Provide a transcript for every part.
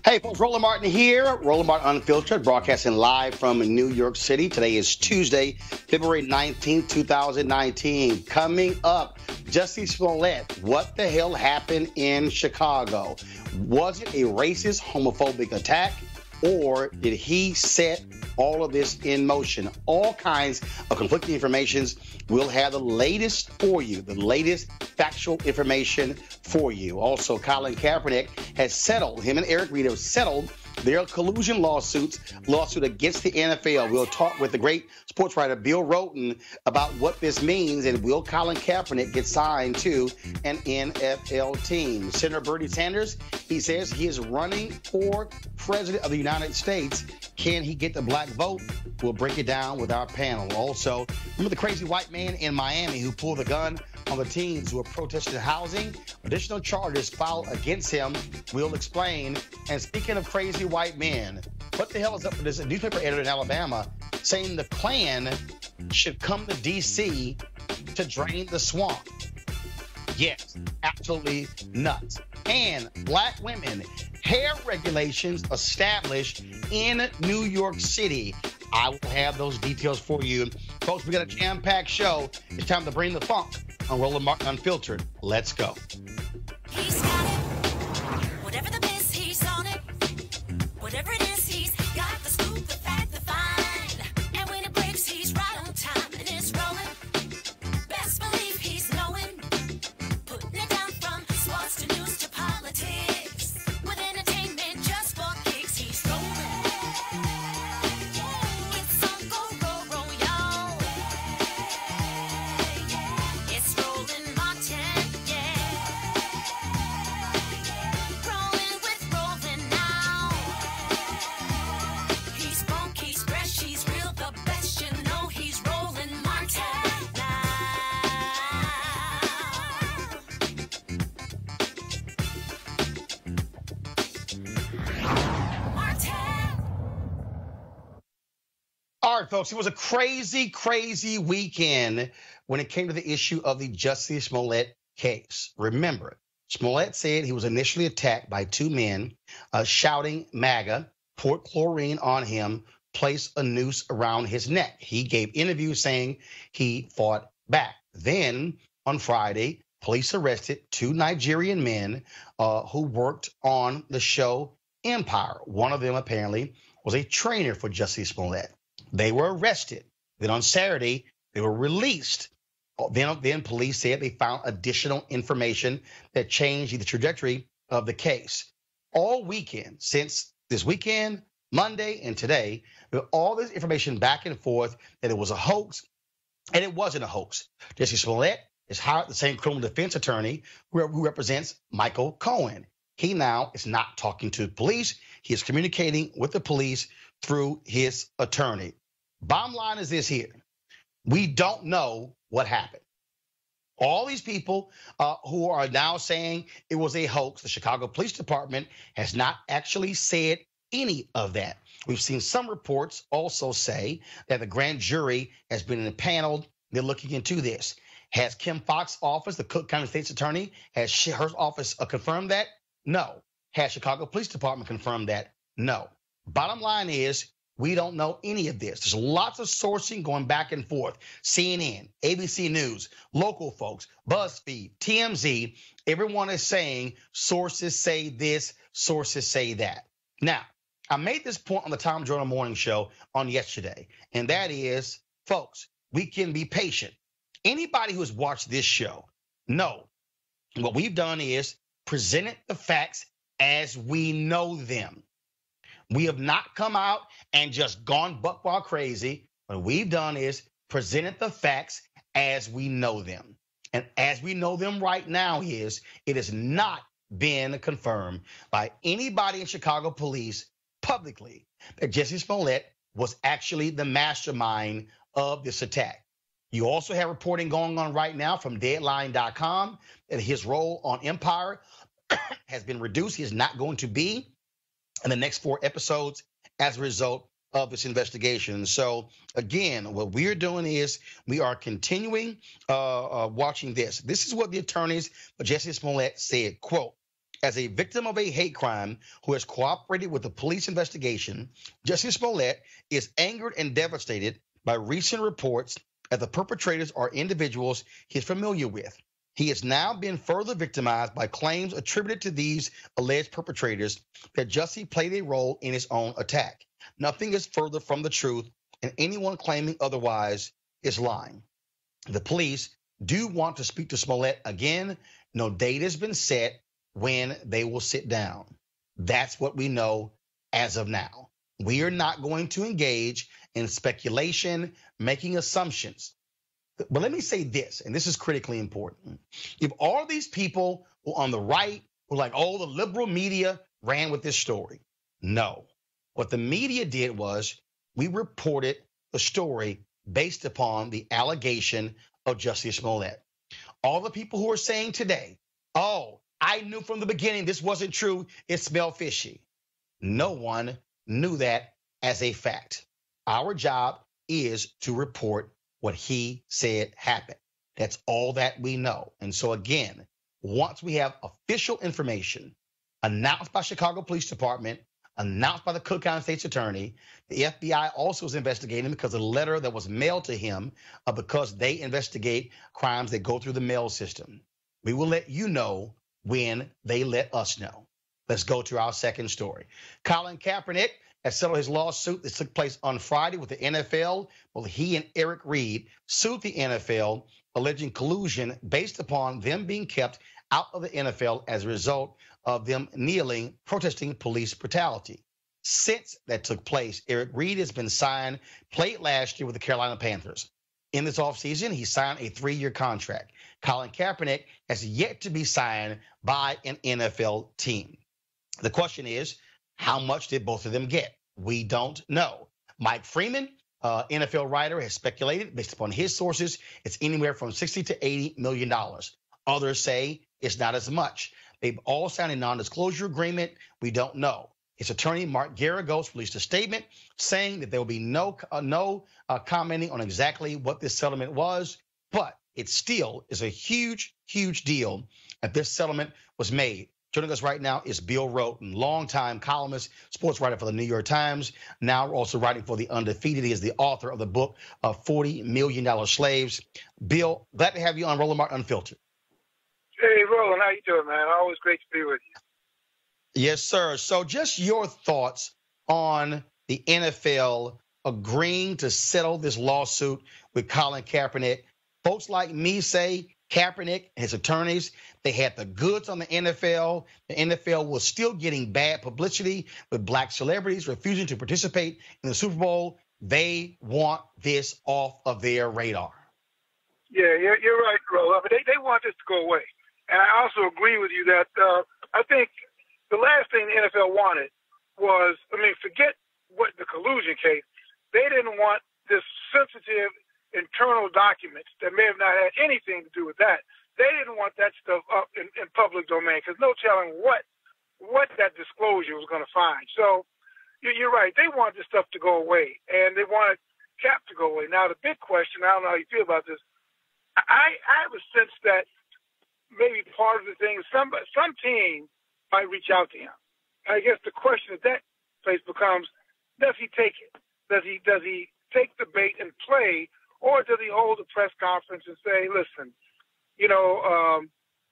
Hey folks, Roland Martin here. Roland Martin Unfiltered, broadcasting live from New York City. Today is Tuesday, February 19th, 2019. Coming up, Jussie Smollett. What the hell happened in Chicago? Was it a racist, homophobic attack? Or did he set all of this in motion? All kinds of conflicting informations. We'll have the latest for you, the latest factual information for you. Also, Colin Kaepernick has settled, him and Eric Reed have settled their collusion lawsuit against the NFL. We'll talk with the great sports writer Bill Roland about what this means, and will Colin Kaepernick get signed to an NFL team? Senator Bernie Sanders, he says he is running for president of the United States. Can he get the black vote? We'll break it down with our panel. Also, remember the crazy white man in Miami who pulled the gun on the teens who are protesting housing? Additional charges filed against him. We'll explain. And speaking of crazy white men, what the hell is up with this newspaper editor in Alabama saying the Klan should come to D.C. to drain the swamp? Yes, absolutely nuts. And black women, hair regulations established in New York City. I will have those details for you. Folks, we got a jam-packed show. It's time to bring the funk on Roland Martin Unfiltered. Let's go. He's got it. Whatever the biz, he's on it. Whatever it is, he's got the scoop, the fact, the find. And when it breaks, he's right on time and it's rolling. Best believe he's knowing. Putting it down from sports to news to politics. With entertainment just for kicks, he's rolling. It's on go, y'all. It's Roland Martin, yeah. Rolling with Roland now. He's funk, he's fresh, he's real, the best, you know he's Roland Martin now. Martin. All right, folks, it was a crazy, crazy weekend when it came to the issue of the Jussie Smollett case. Remember, Smollett said he was initially attacked by two men shouting MAGA, poured chlorine on him, placed a noose around his neck. He gave interviews saying he fought back. Then, on Friday, police arrested two Nigerian men who worked on the show Empire. One of them apparently was a trainer for Jussie Smollett. They were arrested. Then on Saturday, they were released. Then police said they found additional information that changed the trajectory of the case. All weekend, since this weekend, Monday, and today, all this information back and forth that it was a hoax, and it wasn't a hoax. Jussie Smollett has hired the same criminal defense attorney who represents Michael Cohen. He now is not talking to the police. He is communicating with the police through his attorney. Bottom line is this here. We don't know what happened. All these people who are now saying it was a hoax, the Chicago Police Department has not actually said any of that. We've seen some reports also say that the grand jury has been impaneled. They're looking into this. Has Kim Foxx's office, the Cook County State's attorney, has her office confirmed that? No. Has Chicago Police Department confirmed that? No. Bottom line is, we don't know any of this. There's lots of sourcing going back and forth. CNN, ABC News, local folks, BuzzFeed, TMZ, everyone is saying sources say this, sources say that. Now, I made this point on the Tom Joyner Morning Show on yesterday, and that is, folks, we can be patient. Anybody who has watched this show know what we've done is presented the facts as we know them. We have not come out and just gone buck wild crazy. What we've done is presented the facts as we know them. And as we know them right now is it has not been confirmed by anybody in Chicago police publicly that Jussie Smollett was actually the mastermind of this attack. You also have reporting going on right now from Deadline.com that his role on Empire has been reduced. He is not going to be in the next 4 episodes as a result of this investigation. So again, what we're doing is we are continuing watching this. This is what the attorneys for Jussie Smollett said, quote, As a victim of a hate crime who has cooperated with the police investigation, Jussie Smollett is angered and devastated by recent reports that the perpetrators are individuals he is familiar with. He has now been further victimized by claims attributed to these alleged perpetrators that Jussie played a role in his own attack. Nothing is further from the truth, and anyone claiming otherwise is lying. The police do want to speak to Smollett again. No date has been set when they will sit down. That's what we know as of now. We are not going to engage in speculation, making assumptions. But let me say this, and this is critically important. If all these people who on the right were like, oh, the liberal media ran with this story. No. What the media did was we reported the story based upon the allegation of Jussie Smollett. All the people who are saying today, oh, I knew from the beginning this wasn't true, it smelled fishy. No one knew that as a fact. Our job is to report what he said happened. That's all that we know. And so again, once we have official information announced by Chicago Police Department, announced by the Cook County State's Attorney, the FBI also is investigating because of a letter that was mailed to him because they investigate crimes that go through the mail system. We will let you know when they let us know. Let's go to our second story. Colin Kaepernick has settled his lawsuit that took place on Friday with the NFL. Well, he and Eric Reed sued the NFL, alleging collusion based upon them being kept out of the NFL as a result of them kneeling, protesting police brutality. Since that took place, Eric Reed has been signed, played last year with the Carolina Panthers. In this offseason, he signed a 3-year contract. Colin Kaepernick has yet to be signed by an NFL team. The question is, how much did both of them get? We don't know. Mike Freeman, NFL writer, has speculated, based upon his sources, it's anywhere from $60 to $80 million. Others say it's not as much. They've all signed a non-disclosure agreement. We don't know. His attorney, Mark Garagos, released a statement saying that there will be no commenting on exactly what this settlement was, but it still is a huge, huge deal that this settlement was made. Joining us right now is Bill Roland, longtime columnist, sports writer for the New York Times, now also writing for The Undefeated. He is the author of the book of $40 Million Slaves. Bill, glad to have you on Roland Martin Unfiltered. Hey, Roland, how you doing, man? Always great to be with you. Yes, sir. So just your thoughts on the NFL agreeing to settle this lawsuit with Colin Kaepernick. Folks like me say Kaepernick and his attorneys, they had the goods on the NFL. The NFL was still getting bad publicity with black celebrities refusing to participate in the Super Bowl. They want this off of their radar. Yeah, you're right, Roland. But they want this to go away. And I also agree with you that I think the last thing the NFL wanted was, forget what the collusion case. They didn't want this sensitive internal documents that may have not had anything to do with that. They didn't want that stuff up in public domain because no telling what that disclosure was going to find. So you're right. They want this stuff to go away, and they wanted Cap to go away. Now, the big question, I don't know how you feel about this, I have a sense that maybe part of the thing is some team might reach out to him. I guess the question at that place becomes, does he take it? Does he take the bait and play, or does he hold a press conference and say, listen,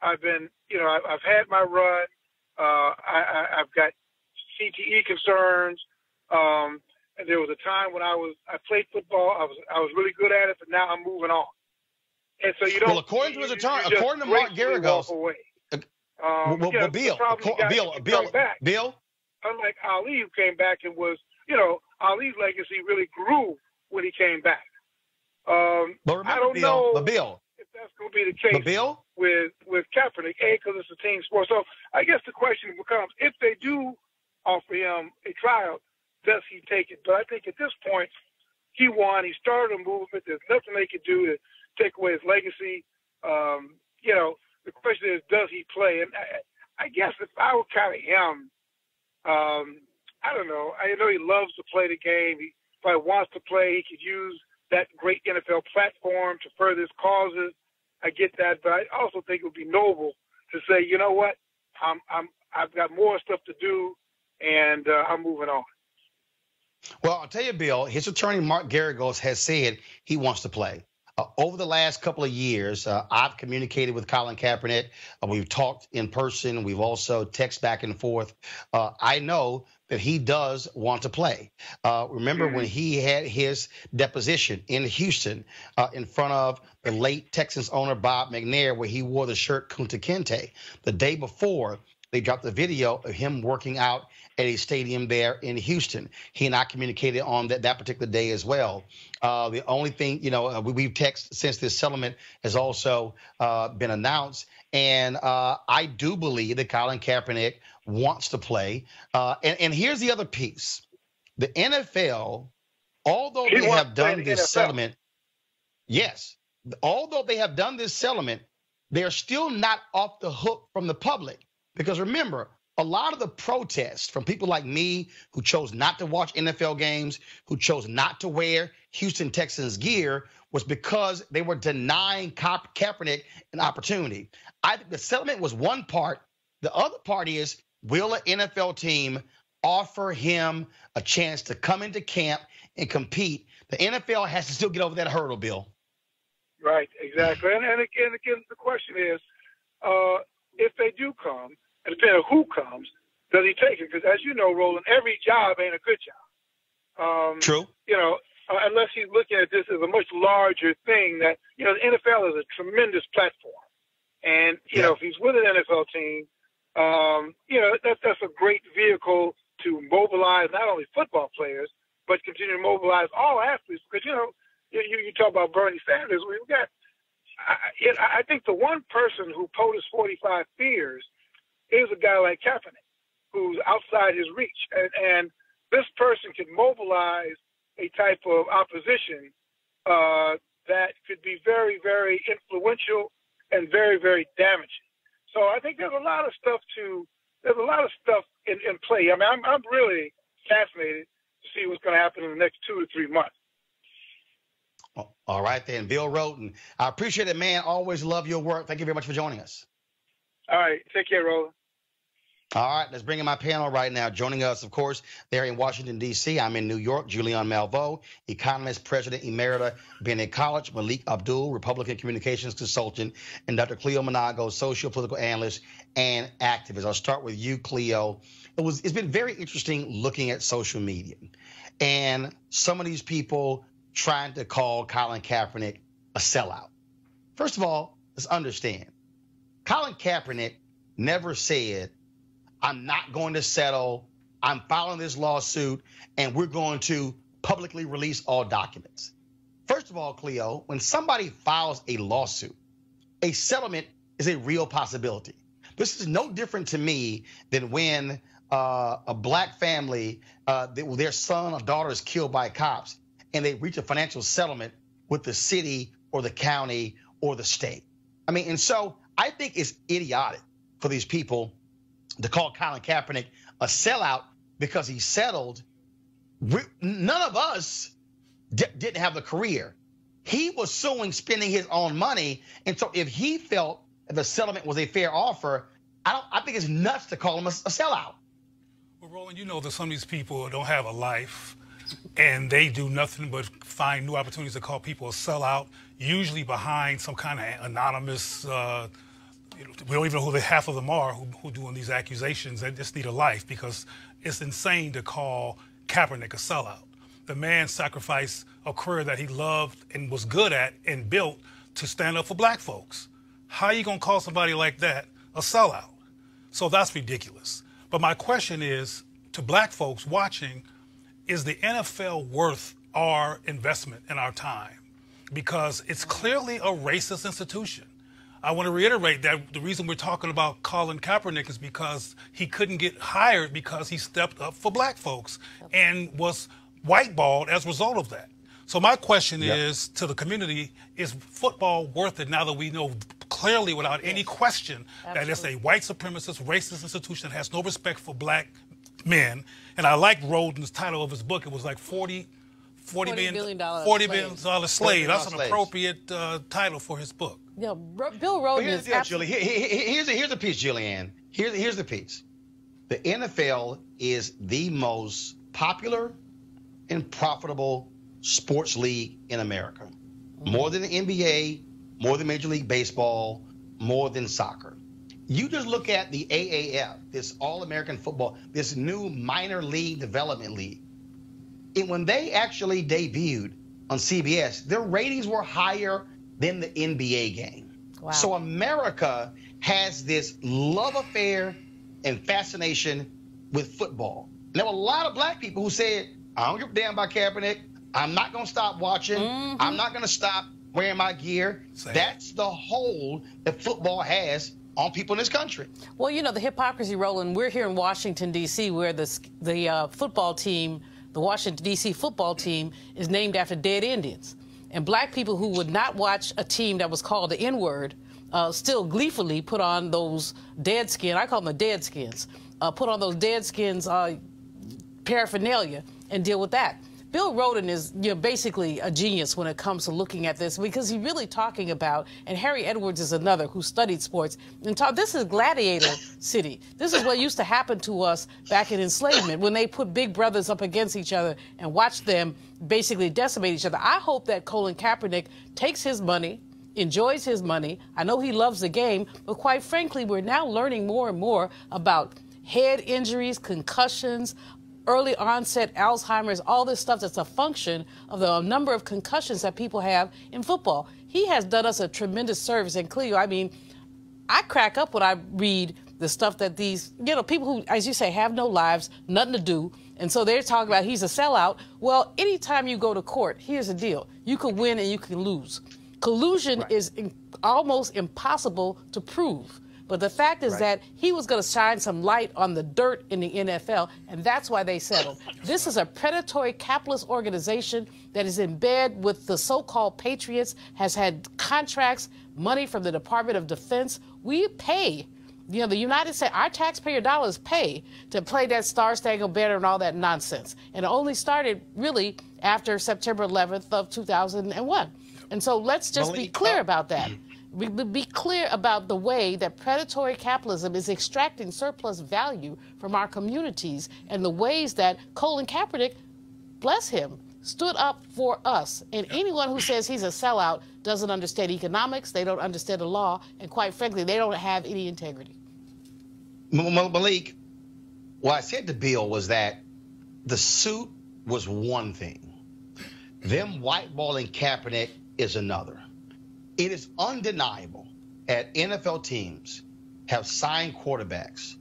I've had my run. I've got CTE concerns. And there was a time when I played football. I was really good at it, but now I'm moving on. And so you don't. Well, according to his attorney, according to Mark Garagos, Bill. Unlike Ali, who came back and was, Ali's legacy really grew when he came back. But remember, I don't know Bill, if that's going to be the case with Kaepernick, because it's a team sport. So I guess the question becomes, if they do offer him a tryout, does he take it? But I think at this point, he won. He started a movement. There's nothing they could do to take away his legacy. The question is, does he play? And I guess if I were kind of him, I don't know. I know he loves to play the game. He probably wants to play. He could use that great NFL platform to further his causes. I get that, but I also think it would be noble to say, you know what? I've got more stuff to do, and I'm moving on. Well, I'll tell you, Bill, his attorney, Mark Garagos, has said he wants to play. Over the last couple of years, I've communicated with Colin Kaepernick. We've talked in person. We've also texted back and forth. I know that he does want to play. Remember when he had his deposition in Houston in front of the late Texans owner Bob McNair, where he wore the shirt Kunta Kinte. The day before, they dropped the video of him working out at a stadium there in Houston. He and I communicated on that particular day as well. The only thing, we've texted since this settlement has also been announced. And I do believe that Colin Kaepernick wants to play. And here's the other piece. The NFL, although they have done this settlement, yes, although they have done this settlement, they're still not off the hook from the public. Because remember, a lot of the protests from people like me who chose not to watch NFL games, who chose not to wear Houston Texans gear, was because they were denying Kaepernick an opportunity. I think the settlement was one part. The other part is, will an NFL team offer him a chance to come into camp and compete? The NFL has to still get over that hurdle, Bill. Right, exactly. And again, the question is, if they do come, and depending on who comes, does he take it? Because as you know, Roland, every job ain't a good job. True. Unless he's looking at this as a much larger thing that, the NFL is a tremendous platform. And, if he's with an NFL team, that's a great vehicle to mobilize not only football players, but continue to mobilize all athletes. Because, you talk about Bernie Sanders. We've got, I think the one person who posed 45 fears is a guy like Kaepernick, who's outside his reach. And this person could mobilize a type of opposition that could be very, very influential and very, very damaging. So I think there's a lot of stuff in play. I mean, I'm really fascinated to see what's going to happen in the next 2 to 3 months. All right, then. Bill Roten, I appreciate it, man. Always love your work. Thank you very much for joining us. All right. Take care, Roland. All right, let's bring in my panel right now. Joining us, of course, there in Washington, D.C. I'm in New York. Julian Malveaux, economist, president emerita, Bennett College. Malik Abdul, Republican communications consultant. And Dr. Cleo Monago, social political analyst and activist. I'll start with you, Cleo. It's been very interesting looking at social media and some of these people trying to call Colin Kaepernick a sellout. First of all, let's understand. Colin Kaepernick never said, I'm not going to settle, I'm filing this lawsuit, and we're going to publicly release all documents. First of all, Cleo, when somebody files a lawsuit, a settlement is a real possibility. This is no different to me than when a black family, their son or daughter is killed by cops, and they reach a financial settlement with the city or the county or the state. I mean, and so I think it's idiotic for these people to call Colin Kaepernick a sellout because he settled. None of us didn't have a career. He was suing, spending his own money. And so if he felt the settlement was a fair offer, I think it's nuts to call him a sellout. Well, Roland, you know that some of these people don't have a life and they do nothing but find new opportunities to call people a sellout, usually behind some kind of anonymous, we don't even know who half of them are who doing these accusations. They just need a life because it's insane to call Kaepernick a sellout. The man sacrificed a career that he loved and was good at and built to stand up for black folks. How are you going to call somebody like that a sellout? So that's ridiculous. But my question is, to black folks watching, is the NFL worth our investment and our time? Because it's clearly a racist institution. I want to reiterate that the reason we're talking about Colin Kaepernick is because he couldn't get hired because he stepped up for black folks and was whiteballed as a result of that. So my question is to the community, is football worth it now that we know clearly without any question that it's a white supremacist, racist institution that has no respect for black men? And I like Roden's title of his book. It was like $40 billion slave. That's an appropriate title for his book. Yeah, Bill But Roland here's is the deal, Julie. Here's the piece, Julianne. Here's the piece. The NFL is the most popular and profitable sports league in America. More than the NBA, more than Major League Baseball, more than soccer. You just look at the AAF, this All-American Football, this new minor league development league. And when they actually debuted on CBS, their ratings were higher than the NBA game. Wow. So America has this love affair and fascination with football. And there were a lot of black people who said, I don't give a damn about Kaepernick. I'm not going to stop watching. I'm not going to stop wearing my gear. Same. That's the hold that football has on people in this country. Well, you know, the hypocrisy, Roland, we're here in Washington, D.C., where the football team, the Washington, D.C. football team, is named after dead Indians. And black people who would not watch a team that was called the N-word still gleefully put on those dead skin, I call them the dead skins, put on those dead skins paraphernalia and deal with that. Bill Roland is, you know, basically a genius when it comes to looking at this, because he's really talking about, and Harry Edwards is another who studied sports, and this is gladiator city. This is what used to happen to us back in enslavement, when they put big brothers up against each other and watched them basically decimate each other. I hope that Colin Kaepernick takes his money, enjoys his money. I know he loves the game, but quite frankly, we're now learning more and more about head injuries, concussions, early onset Alzheimer's, all this stuff that's a function of the number of concussions that people have in football. He has done us a tremendous service. And Cleo, I mean, I crack up when I read the stuff that these, you know, people who, as you say, have no lives, nothing to do, and so they're talking about he's a sellout. Well, anytime you go to court, here's the deal. You can win and you can lose. Collusion is almost impossible to prove. But the fact is that he was going to shine some light on the dirt in the NFL, and that's why they settled. This is a predatory capitalist organization that is in bed with the so-called patriots, has had contracts, money from the Department of Defense. We pay, you know, the United States, our taxpayer dollars pay to play that Star-Spangled Banner and all that nonsense. And it only started really after September 11th of 2001. And so let's just be clear about that. Be clear about the way that predatory capitalism is extracting surplus value from our communities, and the ways that Colin Kaepernick, bless him, stood up for us. And anyone who says he's a sellout doesn't understand economics, they don't understand the law, and quite frankly, they don't have any integrity. Malik, what I said to Bill was that the suit was one thing. Them whiteballing Kaepernick is another. It is undeniable that NFL teams have signed quarterbacks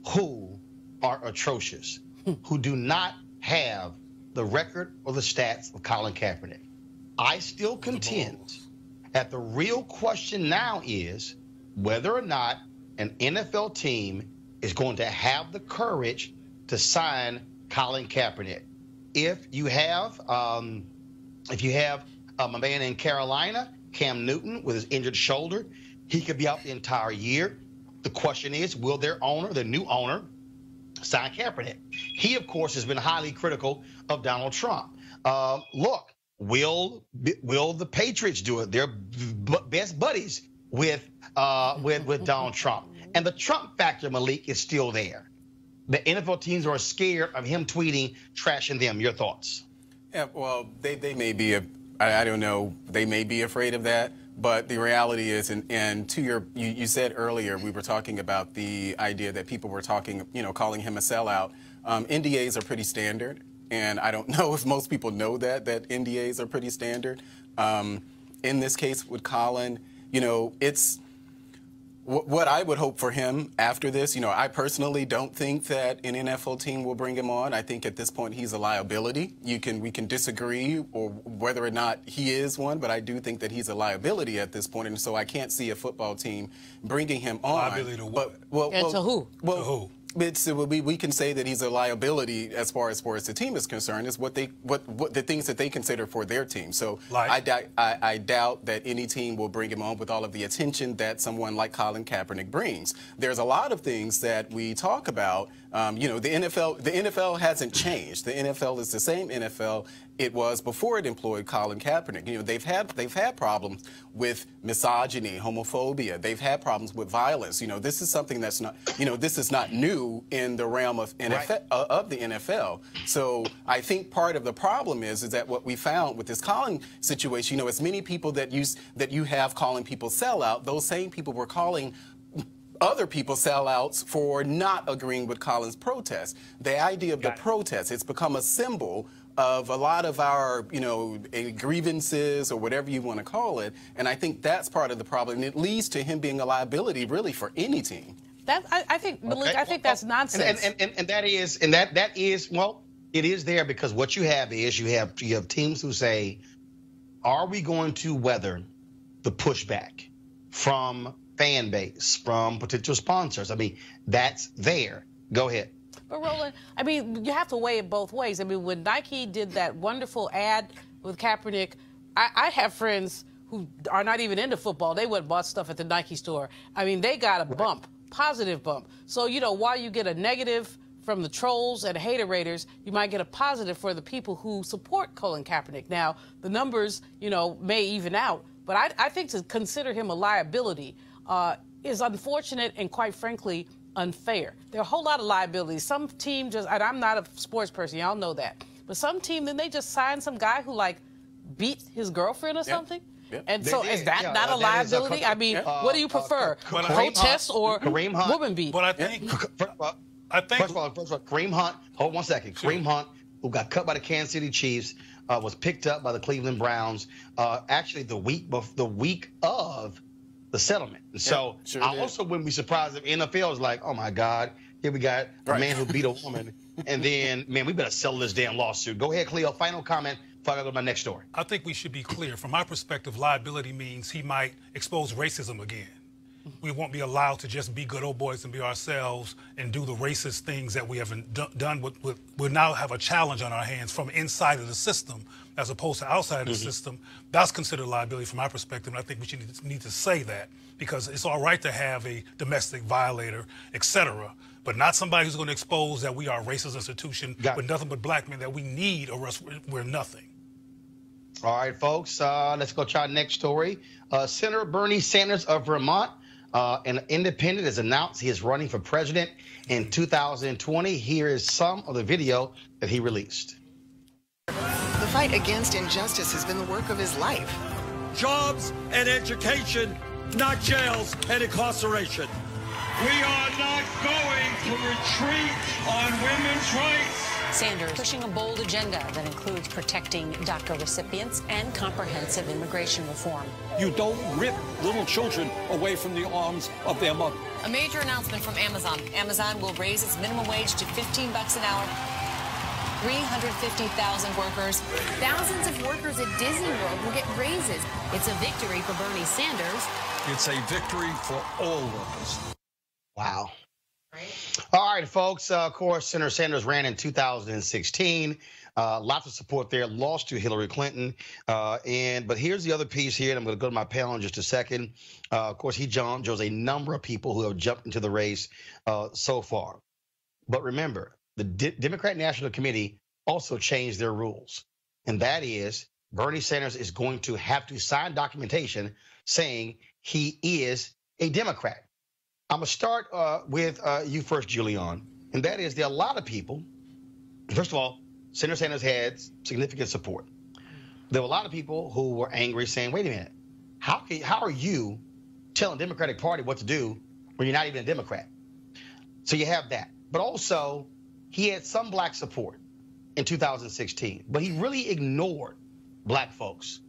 who are atrocious, who do not have the record or the stats of Colin Kaepernick. I still contend that the real question now is whether or not an NFL team is going to have the courage to sign Colin Kaepernick. If you have a man in Carolina, Cam Newton, with his injured shoulder, he could be out the entire year. The question is, will their owner, the new owner, sign Kaepernick? He, of course, has been highly critical of Donald Trump. Look, will the Patriots do it? They're best buddies with Donald Trump. And the Trump factor, Malik, is still there. The NFL teams are scared of him tweeting, trashing them. Your thoughts? Yeah, well, they may be I don't know. They may be afraid of that, but the reality is, and to you said earlier, we were talking about the idea that people were talking, you know, calling him a sellout. NDAs are pretty standard, and I don't know if most people know that NDAs are pretty standard. In this case with Colin, you know, it's what I would hope for him after this. You know, I personally don't think that an NFL team will bring him on. I think at this point he's a liability. We can disagree or whether or not he is one, but I do think that he's a liability at this point, and so I can't see a football team bringing him on. Liability to what? And to who? Well, to who? We can say that he's a liability as far as the team is concerned, is what the things that they consider for their team. So I doubt that any team will bring him on with all of the attention that someone like Colin Kaepernick brings. There's a lot of things that we talk about. You know, the NFL hasn't changed. The NFL is the same NFL it was before it employed Colin Kaepernick. You know, they've had problems with misogyny, homophobia. They've had problems with violence. You know, this is something that's not, you know, this is not new in the realm of NFL, of the NFL. So I think part of the problem is that what we found with this Colin situation, you know, as many people that you have calling people sellout, those same people were calling other people sellouts for not agreeing with Colin's protest. The idea of the protest, it's become a symbol of a lot of our, you know, grievances or whatever you want to call it, and I think that's part of the problem. And it leads to him being a liability, really, for any team. I think, Malik, I think that's nonsense. And that is well, it is there because what you have is you have teams who say, are we going to weather the pushback from fan base, from potential sponsors? I mean, that's there. Go ahead. But Roland, I mean, you have to weigh it both ways. I mean, when Nike did that wonderful ad with Kaepernick, I have friends who are not even into football. They went and bought stuff at the Nike store. I mean, they got a bump, positive bump. So, you know, while you get a negative from the trolls and haterators, you might get a positive for the people who support Colin Kaepernick. Now, the numbers, you know, may even out, but I think to consider him a liability is unfortunate and, quite frankly, unfair. There are a whole lot of liabilities. Some team just, and I'm not a sports person, y'all know that, but some team, then they just sign some guy who, like, beat his girlfriend or something. And so is that not a liability? I mean, what do you prefer, protest or woman beat? But I think, first of all, Kareem Hunt, hold 1 second. Kareem Hunt, who got cut by the Kansas City Chiefs, was picked up by the Cleveland Browns actually the week of the settlement. And so I also wouldn't be surprised if NFL is like, oh my God, here we got a man who beat a woman, and then, man, we better settle this damn lawsuit. Go ahead, Cleo, final comment before I go to my next story. I think we should be clear. From my perspective, liability means he might expose racism again. We won't be allowed to just be good old boys and be ourselves and do the racist things that we haven't done. We'll now have a challenge on our hands from inside of the system as opposed to outside of the system. That's considered liability from my perspective, and I think we should need to say that, because it's all right to have a domestic violator, etc., but not somebody who's going to expose that we are a racist institution with nothing but black men that we need, or else we're nothing. All right, folks, let's go to our next story. Senator Bernie Sanders of Vermont, an independent, has announced he is running for president in 2020. Here is some of the video that he released. The fight against injustice has been the work of his life. Jobs and education, not jails and incarceration. We are not going to retreat on women's rights. Sanders pushing a bold agenda that includes protecting DACA recipients and comprehensive immigration reform. You don't rip little children away from the arms of their mother. A major announcement from Amazon. Amazon will raise its minimum wage to $15 an hour. 350,000 workers. Thousands of workers at Disney World will get raises. It's a victory for Bernie Sanders. It's a victory for all workers. Wow. All right, folks. Of course, Senator Sanders ran in 2016. Lots of support there. Lost to Hillary Clinton. But here's the other piece here, and I'm going to go to my panel in just a second. Of course, he chose a number of people who have jumped into the race so far. But remember, the Democrat National Committee also changed their rules, and that is Bernie Sanders is going to have to sign documentation saying he is a Democrat. I'm going to start with you first, Julian, and that is there are a lot of people. First of all, Senator Sanders had significant support. There were a lot of people who were angry, saying, wait a minute, how are you telling the Democratic Party what to do when you're not even a Democrat? So you have that. But also, he had some black support in 2016, but he really ignored black folks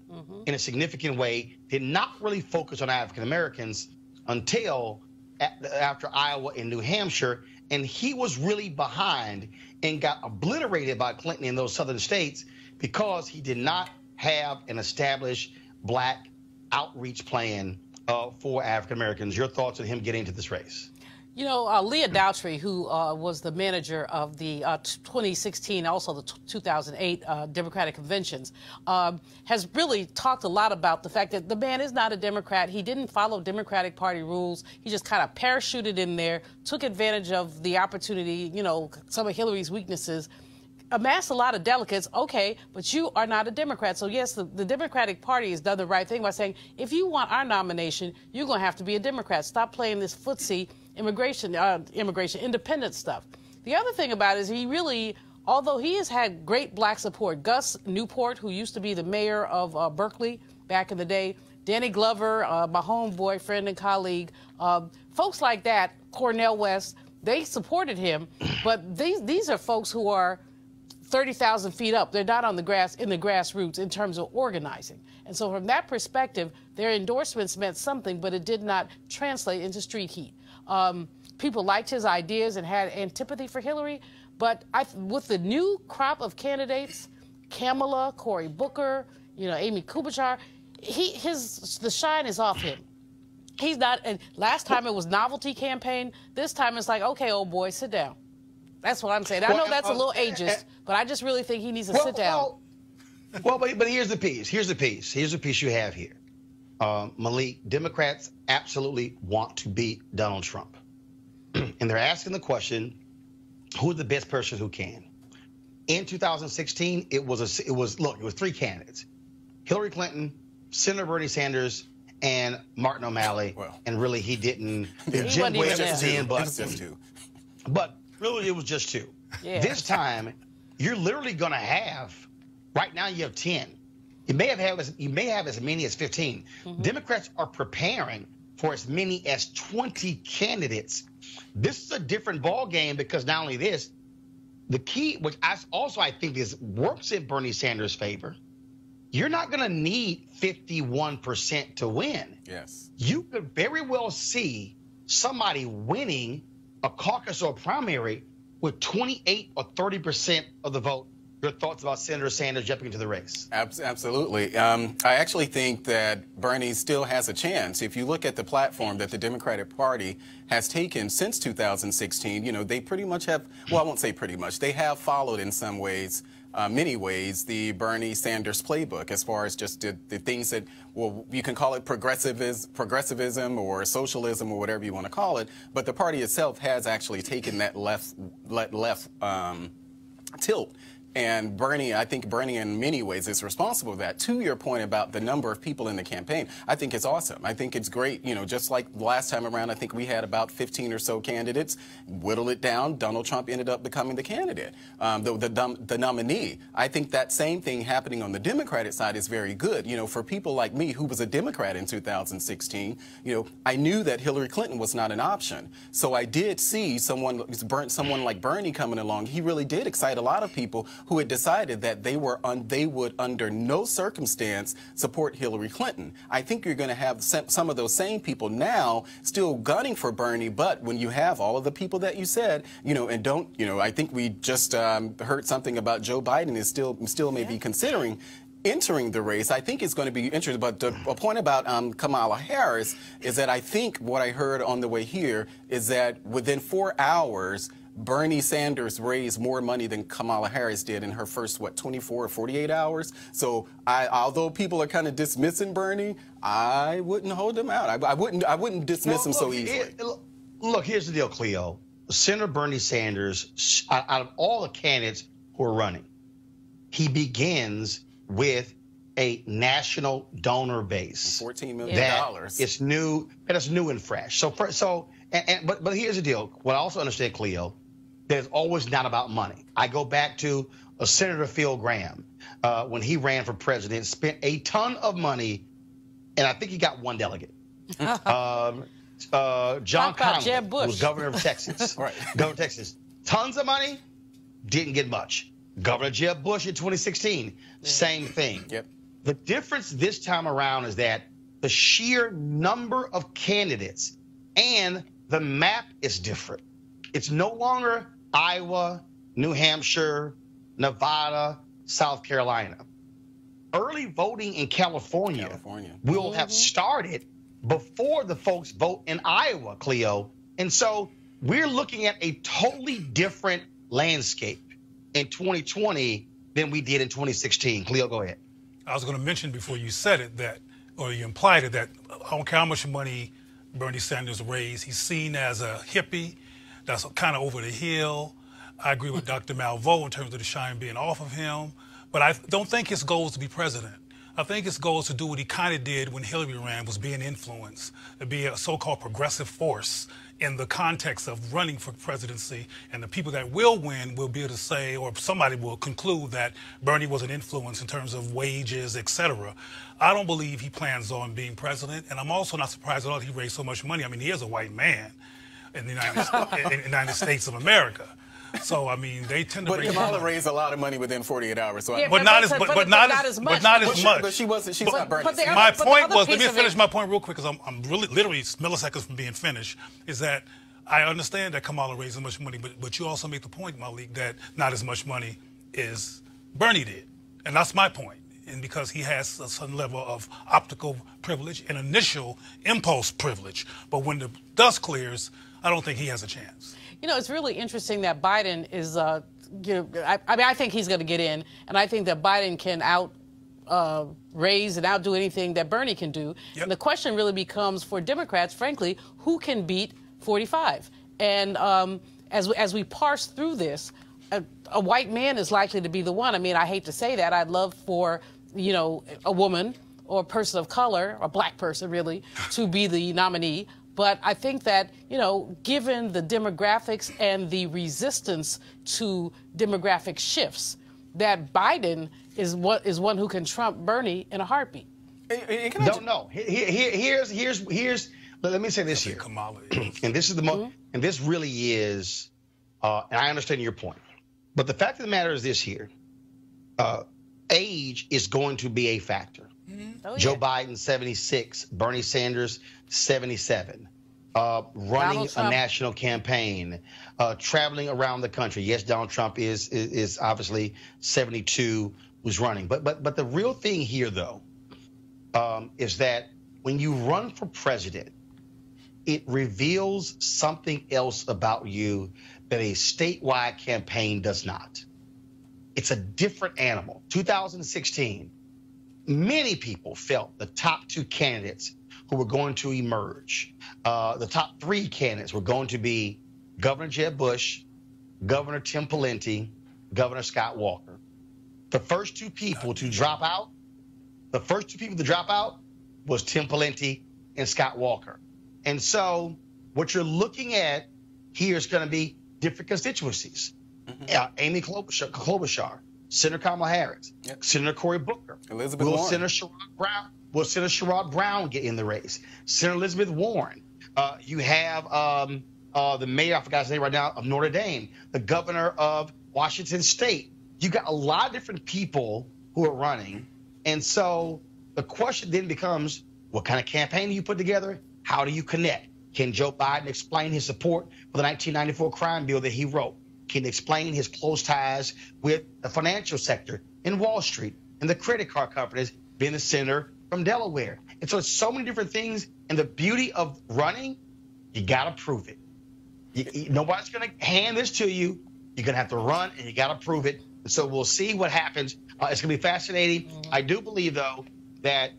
in a significant way, did not really focus on African Americans until after Iowa and New Hampshire, and he was really behind and got obliterated by Clinton in those southern states because he did not have an established black outreach plan for African Americans. Your thoughts on him getting into this race? You know, Leah Daughtry, who was the manager of the 2016, also the 2008 Democratic conventions, has really talked a lot about the fact that the man is not a Democrat. He didn't follow Democratic Party rules. He just kind of parachuted in there, took advantage of the opportunity, you know, some of Hillary's weaknesses, amassed a lot of delegates, okay, but you are not a Democrat. So, yes, the Democratic Party has done the right thing by saying, if you want our nomination, you're going to have to be a Democrat. Stop playing this footsie immigration, independent stuff. The other thing about it is he really, although he has had great black support, Gus Newport, who used to be the mayor of Berkeley back in the day, Danny Glover, my homeboy, friend and colleague, folks like that, Cornel West, they supported him, but these are folks who are 30,000 feet up. They're not on the grassroots in terms of organizing. And so from that perspective, their endorsements meant something, but it did not translate into street heat. People liked his ideas and had antipathy for Hillary, but with the new crop of candidates, Kamala, Cory Booker, Amy Klobuchar, the shine is off him. He's not, and last time it was novelty campaign. This time it's like, okay, old boy, sit down. That's what I'm saying. I know that's a little ageist, but I just really think he needs to sit down. But here's the piece. Here's the piece you have here. Malik, Democrats absolutely want to beat Donald Trump. And they're asking the question, who's the best person who can? In 2016, it was three candidates. Hillary Clinton, Senator Bernie Sanders, and Martin O'Malley. And really, he didn't. Jim Webb was in, but really, it was just two. Yeah. This time, you're literally going to have. Right now, you have 10. You may have as many as 15. Mm-hmm. Democrats are preparing for as many as 20 candidates. This is a different ball game because not only this, the key, which I think works in Bernie Sanders' favor. You're not going to need 51% to win. Yes. You could very well see somebody winning a caucus or a primary with 28 or 30% of the vote. Your thoughts about Senator Sanders jumping into the race? Absolutely. I actually think that Bernie still has a chance. If you look at the platform that the Democratic Party has taken since 2016, they pretty much have, well, I won't say pretty much, they have followed in some ways, many ways, the Bernie Sanders playbook as far as just the things that, well, you can call it progressivism or socialism or whatever you want to call it, but the party itself has actually taken that left tilt. And Bernie, I think Bernie in many ways is responsible for that. To your point about the number of people in the campaign, I think it's awesome. I think it's great. Just like last time around, I think we had about 15 or so candidates. Whittle it down. Donald Trump ended up becoming the candidate, the nominee. I think that same thing happening on the Democratic side is very good. For people like me who was a Democrat in 2016, I knew that Hillary Clinton was not an option. So I did see someone like Bernie coming along. He really did excite a lot of people who had decided that they would under no circumstance support Hillary Clinton. I think you're going to have some of those same people now still gunning for Bernie, but when you have all of the people that you said, and don't, I think we just heard something about Joe Biden is still maybe considering entering the race. I think it's going to be interesting. But a point about Kamala Harris is that I think what I heard on the way here is that within 4 hours, Bernie Sanders raised more money than Kamala Harris did in her first, 24 or 48 hours. So although people are kind of dismissing Bernie, I wouldn't hold him out. I wouldn't dismiss him so easily. Look, here's the deal, Cleo. Senator Bernie Sanders, out of all the candidates who are running, he begins with a national donor base. $14 million. It's new, and it's new and fresh. But here's the deal. What I also understand, Cleo, that it's always not about money. I go back to Senator Phil Gramm when he ran for president, spent a ton of money, and I think he got one delegate. John Connally, who was governor of Texas. Right. Governor of Texas. Tons of money, didn't get much. Governor Jeb Bush in 2016, same thing. Yep. The difference this time around is that the sheer number of candidates and the map is different. It's no longer Iowa, New Hampshire, Nevada, South Carolina. Early voting in California will have started before the folks vote in Iowa, Cleo. And so we're looking at a totally different landscape in 2020 than we did in 2016. Cleo, go ahead. I was going to mention before you said it that, or you implied it, that I don't care how much money Bernie Sanders raised, he's seen as a hippie that's kind of over the hill. I agree with Dr. Malveaux in terms of the shine being off of him, but I don't think his goal is to be president. I think his goal is to do what he kind of did when Hillary ran, was be an influence, to be a so-called progressive force in the context of running for presidency, and the people that will win will be able to say, or somebody will conclude that Bernie was an influence in terms of wages, etc. I don't believe he plans on being president, and I'm also not surprised at all he raised so much money. I mean, he is a white man in the United States of America. So, I mean, they tend to But Kamala raised a lot of money within 48 hours. So Yeah, but not as much. But not as much. But she wasn't. She's not Bernie. My point was, let me finish my point real quick, because I'm really literally milliseconds from being finished, is that I understand that Kamala raised so much money, but you also make the point, Malik, that not as much money as Bernie did. And that's my point. And because he has a certain level of optical privilege and initial impulse privilege. But when the dust clears, I don't think he has a chance. You know, it's really interesting that Biden is, I think he's going to get in, and I think that Biden can raise and outdo anything that Bernie can do. Yep. And the question really becomes for Democrats, frankly, who can beat 45? And as we parse through this, a white man is likely to be the one. I mean, I hate to say that. I'd love for, you know, a woman or a person of color, a black person really, to be the nominee. But I think that, you know, given the demographics and the resistance to demographic shifts, that Biden is one who can trump Bernie in a heartbeat. No. Here's. Let me say this here, and this is the most, and this really is, and I understand your point, but the fact of the matter is this here: age is going to be a factor. Oh, Joe Biden 76, Bernie Sanders 77. Running a national campaign, traveling around the country. Yes, Donald Trump is obviously 72, who's running. But the real thing here, though, is that when you run for president, it reveals something else about you that a statewide campaign does not. It's a different animal. 2016, many people felt the top two candidates who were going to emerge, the top three candidates were going to be Governor Jeb Bush, Governor Tim Pawlenty, Governor Scott Walker. The first two people to drop out, was Tim Pawlenty and Scott Walker. And so what you're looking at here is going to be different constituencies. Amy Klobuchar, Senator Kamala Harris, Senator Cory Booker, Elizabeth Warren. Senator Sherrod Brown. Will Senator Sherrod Brown get in the race? Senator Elizabeth Warren. You have the mayor, I forgot his name right now, of Notre Dame, the governor of Washington State. You got a lot of different people who are running. And so the question then becomes, what kind of campaign do you put together? How do you connect? Can Joe Biden explain his support for the 1994 crime bill that he wrote? Can he explain his close ties with the financial sector in Wall Street and the credit card companies, being the senator from Delaware? And so it's so many different things. And the beauty of running, you got to prove it. Nobody's going to hand this to you. You're going to have to run, and you got to prove it. And so we'll see what happens. It's going to be fascinating. I do believe, though, that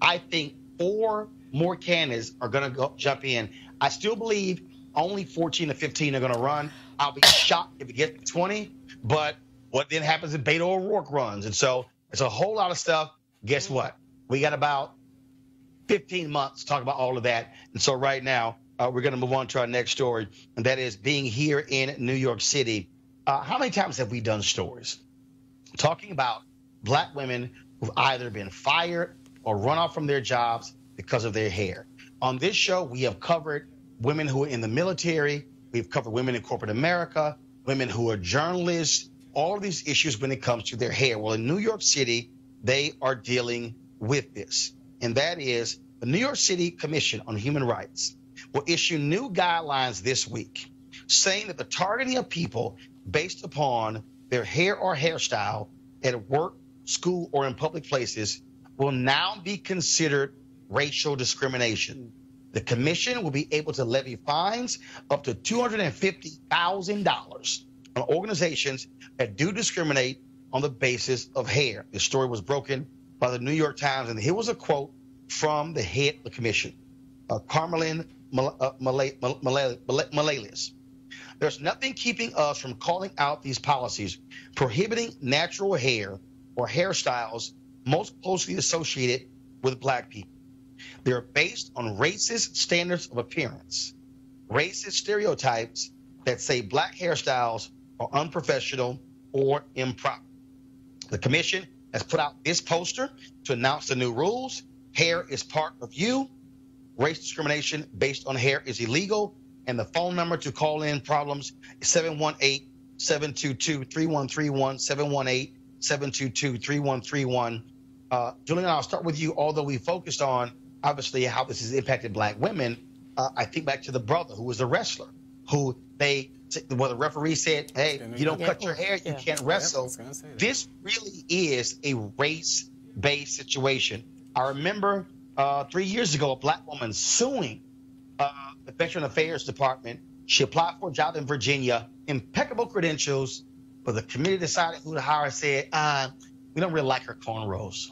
I think 4 more candidates are going to jump in. I still believe only 14 to 15 are going to run. I'll be shocked if it gets to 20. But what then happens if Beto O'Rourke runs? And so it's a whole lot of stuff. Guess what? We got about 15 months to talk about all of that. And so right now, we're going to move on to our next story, and that is being here in New York City. How many times have we done stories talking about black women who've either been fired or run off from their jobs because of their hair? On this show, we have covered women who are in the military. We've covered women in corporate America, women who are journalists, all of these issues when it comes to their hair. Well, in New York City, they are dealing with this, and that is the New York City Commission on Human Rights will issue new guidelines this week saying that the targeting of people based upon their hair or hairstyle at work, school, or in public places will now be considered racial discrimination. The commission will be able to levy fines up to $250,000 on organizations that do discriminate on the basis of hair. This story was broken by the New York Times, and here was a quote from the head of the commission, Carmelin Malalis. There's nothing keeping us from calling out these policies prohibiting natural hair or hairstyles most closely associated with black people. They're based on racist standards of appearance, racist stereotypes that say black hairstyles are unprofessional or improper. The commission has put out this poster to announce the new rules. Hair is part of you. Race discrimination based on hair is illegal. And the phone number to call in problems is 718-722-3131, 718-722-3131. Julian, I'll start with you. Although we focused on, obviously, how this has impacted black women, I think back to the brother who was a wrestler, who the referee said, hey, you don't cut your hair, you can't wrestle. This really is a race-based situation. I remember 3 years ago, a black woman suing the Veteran Affairs Department. She applied for a job in Virginia, impeccable credentials, but the committee decided who to hire, said, we don't really like her cornrows.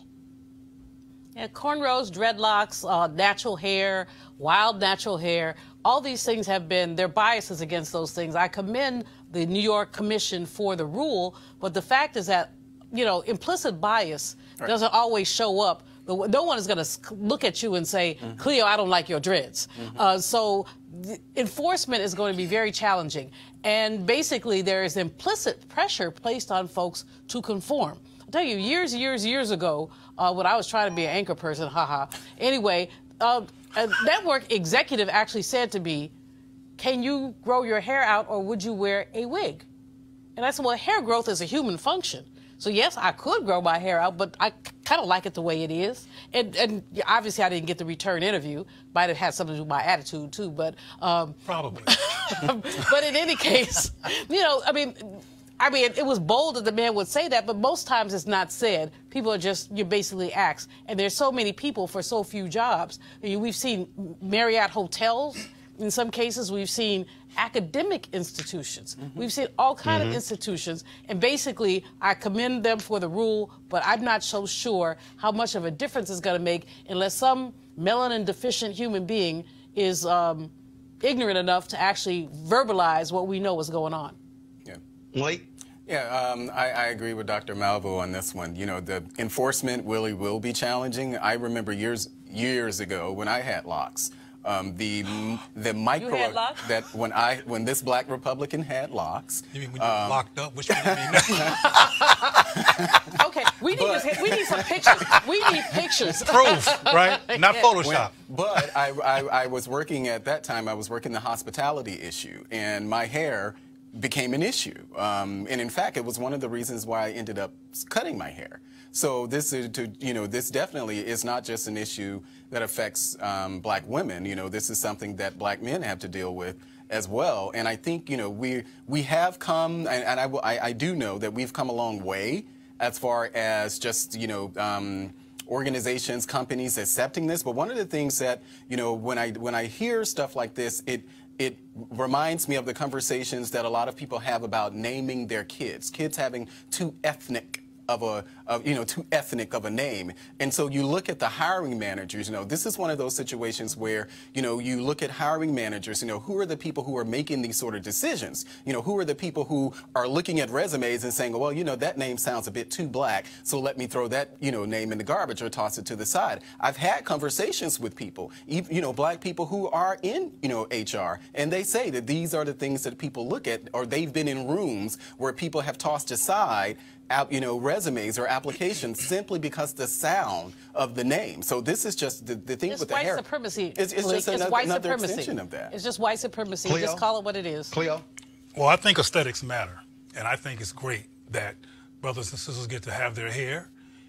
Yeah, cornrows, dreadlocks, natural hair, wild natural hair, all these things have been, their biases against those things. I commend the New York Commission for the rule, but the fact is that, implicit bias doesn't always show up. No one is going to look at you and say, Cleo, I don't like your dreads. So enforcement is going to be very challenging. And basically, there is implicit pressure placed on folks to conform. I'll tell you, years ago, when I was trying to be an anchor person, anyway, a network executive actually said to me, can you grow your hair out or would you wear a wig? And I said, well, hair growth is a human function. So, yes, I could grow my hair out, but I kind of like it the way it is. And obviously, I didn't get the return interview. Might have had something to do with my attitude, too. But probably. But in any case, I mean, it was bold that the man would say that, but most times it's not said. People are you basically asked. And there's so many people for so few jobs. We've seen Marriott hotels. In some cases, we've seen academic institutions. We've seen all kinds of institutions. And basically, I commend them for the rule, but I'm not so sure how much of a difference it's going to make unless some melanin-deficient human being is ignorant enough to actually verbalize what we know is going on. Yeah. Wait. Yeah, I agree with Dr. Malvo on this one. The enforcement will be challenging. I remember years ago when I had locks. The micro that when this black Republican had locks. You mean when you were locked up? Which one do you mean? Okay, we need some pictures. We need pictures. Proof, right? Not Photoshop. But I was working at that time. I was working the hospitality issue, and my hair became an issue. And in fact, it was one of the reasons why I ended up cutting my hair. So this definitely is not just an issue that affects black women. This is something that black men have to deal with as well. And I think we have come, and I do know that we've come a long way as far as just organizations, companies accepting this. But one of the things that when I hear stuff like this, it reminds me of the conversations that a lot of people have about naming their kids having too ethnic of a name. And so you look at the hiring managers, this is one of those situations where, you look at hiring managers, who are the people who are making these sort of decisions? Who are the people who are looking at resumes and saying, well, that name sounds a bit too black, so let me throw that, name in the garbage or toss it to the side. I've had conversations with people, black people who are in, HR, and they say that these are the things that people look at, or they've been in rooms where people have tossed aside resumes or applications simply because the sound of the name. So this is just the thing with the hair. It's white supremacy. It's just another extension of that. It's just white supremacy. Cleo? Just call it what it is. Cleo? Well, I think aesthetics matter. And I think it's great that brothers and sisters get to have their hair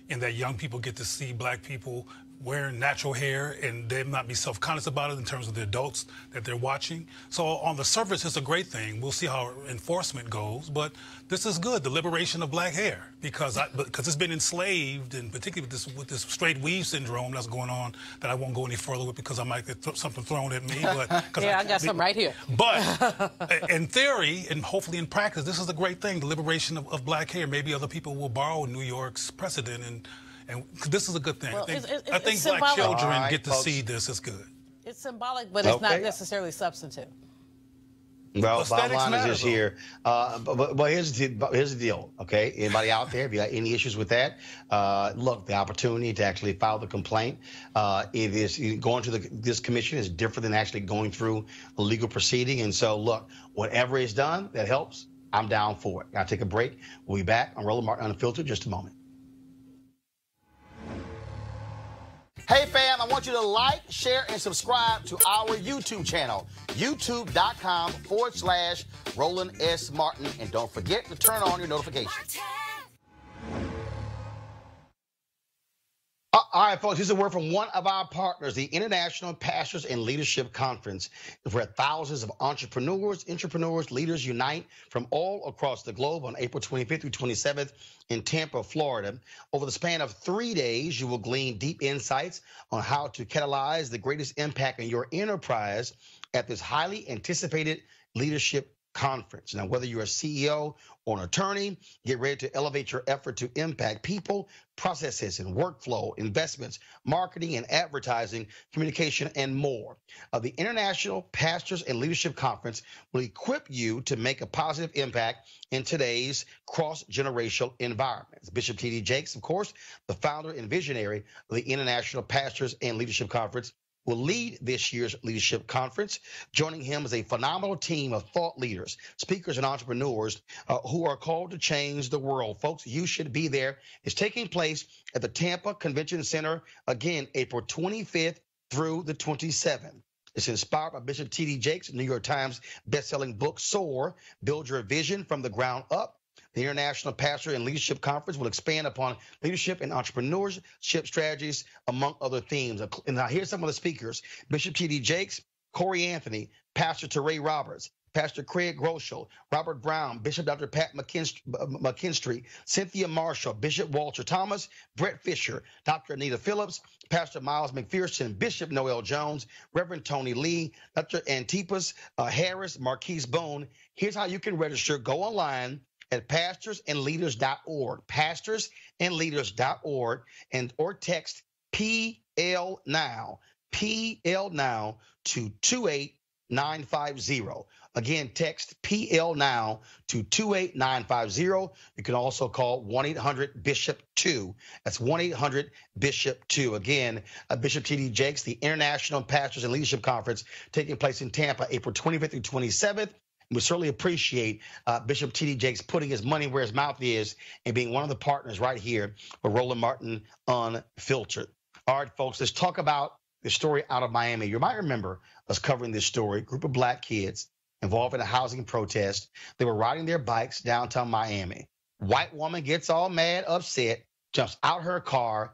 and that young people get to see black people wearing natural hair and them not be self-conscious about it in terms of the adults that they're watching. So on the surface, it's a great thing. We'll see how enforcement goes, but this is good, the liberation of black hair, because it's been enslaved, and particularly with this straight weave syndrome that's going on that I won't go any further with because I might get something thrown at me. But yeah, I got something right here. But in theory, and hopefully in practice, this is a great thing, the liberation of black hair. Maybe other people will borrow New York's precedent, and this is a good thing. Well, I think black children get to see this. It's good. It's symbolic, but it's not necessarily substantive. Well, bottom Aesthetics line matter, is this here. But here's the deal, okay? Anybody out there, if you got any issues with that, look, the opportunity to actually file the complaint, it is going to this commission is different than actually going through a legal proceeding. And so, look, whatever is done that helps, I'm down for it. Gotta take a break. We'll be back on Roland Martin Unfiltered in just a moment. Hey fam, I want you to like, share, and subscribe to our YouTube channel, youtube.com/Roland S. Martin. And don't forget to turn on your notifications. All right, folks, here's a word from one of our partners, the International Pastors and Leadership Conference, where thousands of entrepreneurs, leaders unite from all across the globe on April 25th through 27th in Tampa, Florida. Over the span of 3 days, you will glean deep insights on how to catalyze the greatest impact in your enterprise at this highly anticipated leadership conference. Now, whether you're a CEO or an attorney, get ready to elevate your effort to impact people, processes, and workflow, investments, marketing and advertising, communication, and more. The International Pastors and Leadership Conference will equip you to make a positive impact in today's cross-generational environment. Bishop T.D. Jakes, of course, the founder and visionary of the International Pastors and Leadership Conference, will lead this year's leadership conference. Joining him is a phenomenal team of thought leaders, speakers, and entrepreneurs who are called to change the world. Folks, you should be there. It's taking place at the Tampa Convention Center, again, April 25th through the 27th. It's inspired by Bishop T.D. Jakes' New York Times bestselling book, Soar, Build Your Vision from the Ground Up. The International Pastor and Leadership Conference will expand upon leadership and entrepreneurship strategies, among other themes. And now here's some of the speakers: Bishop T.D. Jakes, Corey Anthony, Pastor Teray Roberts, Pastor Craig Groeschel, Robert Brown, Bishop Dr. Pat McKinstry, Cynthia Marshall, Bishop Walter Thomas, Brett Fisher, Dr. Anita Phillips, Pastor Miles McPherson, Bishop Noel Jones, Reverend Tony Lee, Dr. Antipas Harris, Marquise Bone. Here's how you can register. Go online at pastorsandleaders.org, pastorsandleaders.org, or text PL now to 28950. Again, text PL now to 28950. You can also call 1-800-BISHOP-2. That's 1-800-BISHOP-2. Again, Bishop T.D. Jakes, the International Pastors and Leadership Conference, taking place in Tampa, April 25th through 27th. We certainly appreciate Bishop T.D. Jakes putting his money where his mouth is and being one of the partners right here for Roland Martin Unfiltered. All right, folks, let's talk about the story out of Miami. You might remember us covering this story. A group of black kids involved in a housing protest. They were riding their bikes downtown Miami. White woman gets all mad, upset, jumps out her car,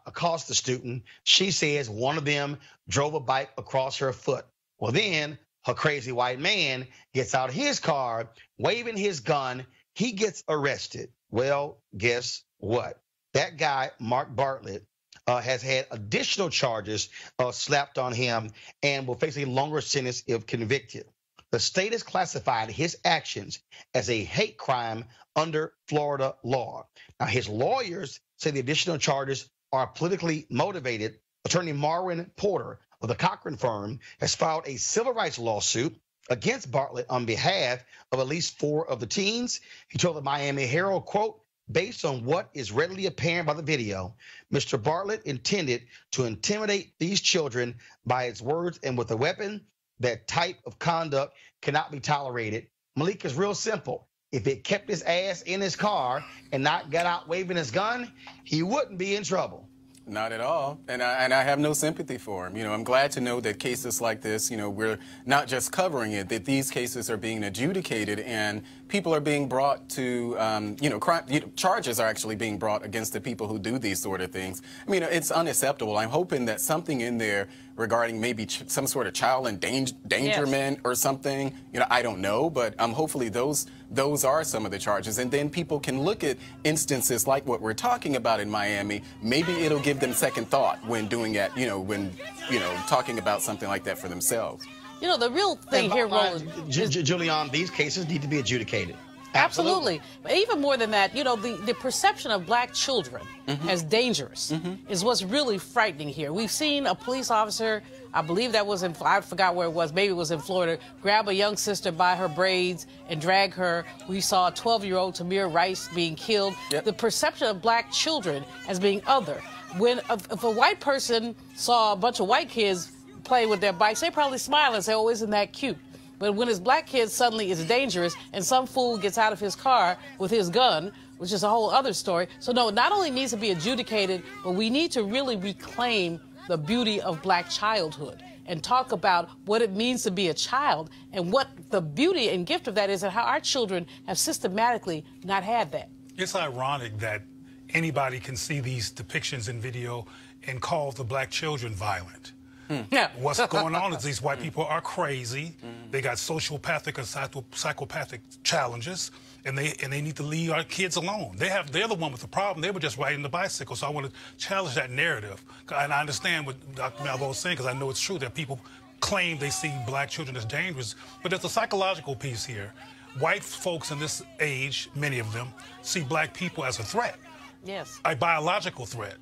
accosts the student. She says one of them drove a bike across her foot. Well, then her crazy white man gets out his car, waving his gun. He gets arrested. Well, guess what? That guy, Mark Bartlett, has had additional charges slapped on him and will face a longer sentence if convicted. The state has classified his actions as a hate crime under Florida law. Now, his lawyers say the additional charges are politically motivated. Attorney Marwin Porter of the Cochran firm has filed a civil rights lawsuit against Bartlett on behalf of at least 4 of the teens. He told the Miami Herald, quote, "Based on what is readily apparent by the video, Mr. Bartlett intended to intimidate these children by his words and with a weapon. That type of conduct cannot be tolerated." Malik, is real simple. If it kept his ass in his car and not got out waving his gun, he wouldn't be in trouble. Not at all. And I have no sympathy for him. You know, I'm glad to know that cases like this, you know, we're not just covering it, that these cases are being adjudicated and people are being brought to, charges are actually being brought against the people who do these sort of things. I mean, it's unacceptable. I'm hoping that something in there regarding maybe some sort of child endangerment or something, you know, I don't know, but hopefully those are some of the charges. And then people can look at instances like what we're talking about in Miami. Maybe it'll give them second thought when doing it, when talking about something like that for themselves. You know, the real thing here, Roland, Julian, these cases need to be adjudicated. Absolutely. But even more than that, you know, the perception of black children as dangerous is what's really frightening here. We've seen a police officer, I believe that was I forgot where it was, maybe it was in Florida, grab a young sister by her braids and drag her. We saw a 12-year-old Tamir Rice being killed. Yep. The perception of black children as being other. When if a white person saw a bunch of white kids playing with their bikes, they probably smile and say, oh, isn't that cute? But when it's black kids, suddenly it's dangerous, and some fool gets out of his car with his gun, which is a whole other story. So no, it not only needs to be adjudicated, but we need to really reclaim the beauty of black childhood and talk about what it means to be a child and what the beauty and gift of that is and how our children have systematically not had that. It's ironic that anybody can see these depictions in video and call the black children violent. Yeah. What's going on is these white people are crazy. They got sociopathic and psychopathic challenges, and they need to leave our kids alone. They're the one with the problem. They were just riding the bicycle. So I want to challenge that narrative. And I understand what Dr. Malvo is saying, because I know it's true that people claim they see black children as dangerous. But there's a psychological piece here. White folks in this age, many of them, see black people as a threat. Yes. A biological threat,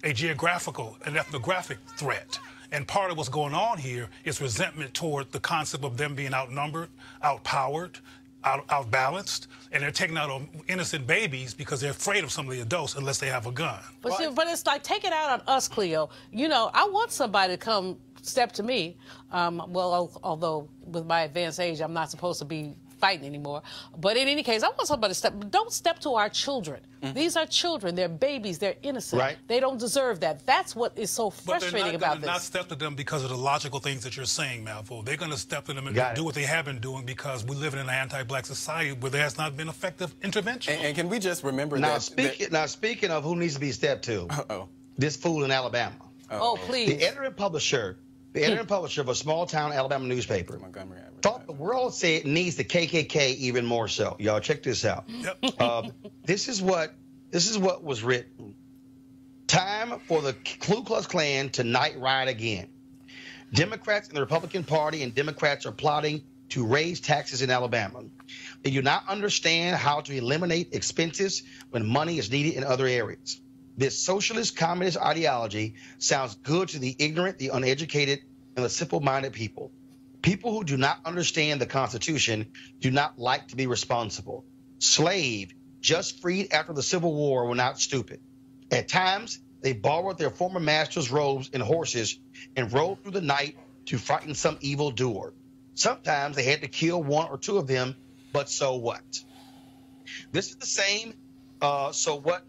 a geographical, an ethnographic threat. And part of what's going on here is resentment toward the concept of them being outnumbered, outpowered, outbalanced, and they're taking out on innocent babies because they're afraid of some of the adults unless they have a gun. But, see, but it's like, take it out on us, Cleo. You know, I want somebody to come step to me. Well, although with my advanced age, I'm not supposed to be fighting anymore. But in any case, I want somebody to step. Don't step to our children. These are children. They're babies. They're innocent. Right. They don't deserve that. That's what is so frustrating about this. They're not step to them because of the logical things that you're saying, Malvo. They're going to step to them and do what they have been doing because we live in an anti-black society where there has not been effective intervention. And can we just remember now, speaking of who needs to be stepped to, this fool in Alabama. Oh, please. The editor and publisher of a small-town Alabama newspaper thought the world said needs the KKK even more so. Y'all check this out. Yep. This is what was written. Time for the Ku Klux Klan to night ride again. Democrats in the Republican Party and Democrats are plotting to raise taxes in Alabama. They do not understand how to eliminate expenses when money is needed in other areas. This socialist communist ideology sounds good to the ignorant, the uneducated, and the simple-minded people. People who do not understand the Constitution do not like to be responsible. Slave, just freed after the Civil War, were not stupid. At times, they borrowed their former master's robes and horses and rode through the night to frighten some evil doer. Sometimes they had to kill one or two of them, but so what? This is the same. So what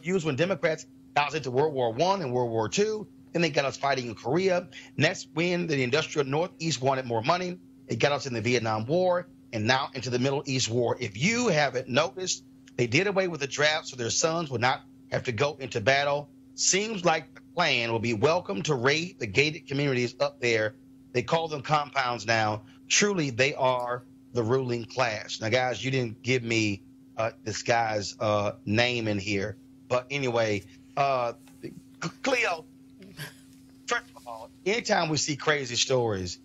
used when Democrats got us into World War I and World War II, then they got us fighting in Korea. Next, when the industrial Northeast wanted more money, it got us in the Vietnam War and now into the Middle East War. If you haven't noticed, they did away with the draft so their sons would not have to go into battle. Seems like the Klan will be welcome to raid the gated communities up there. They call them compounds now. Truly, they are the ruling class. Now, guys, you didn't give me this guy's name in here. But anyway, Cleo, first of all, anytime we see crazy stories,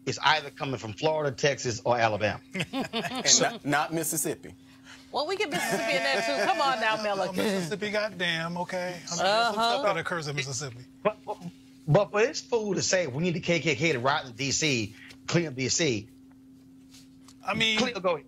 it's either coming from Florida, Texas, or Alabama. And not Mississippi. Well, we get Mississippi in there, too. Come on now, Miller. Mississippi, goddamn, okay? I mean, some stuff that occurs in Mississippi. But for this fool to say we need the KKK to ride in D.C., clean up D.C., I mean... Cleo, go ahead.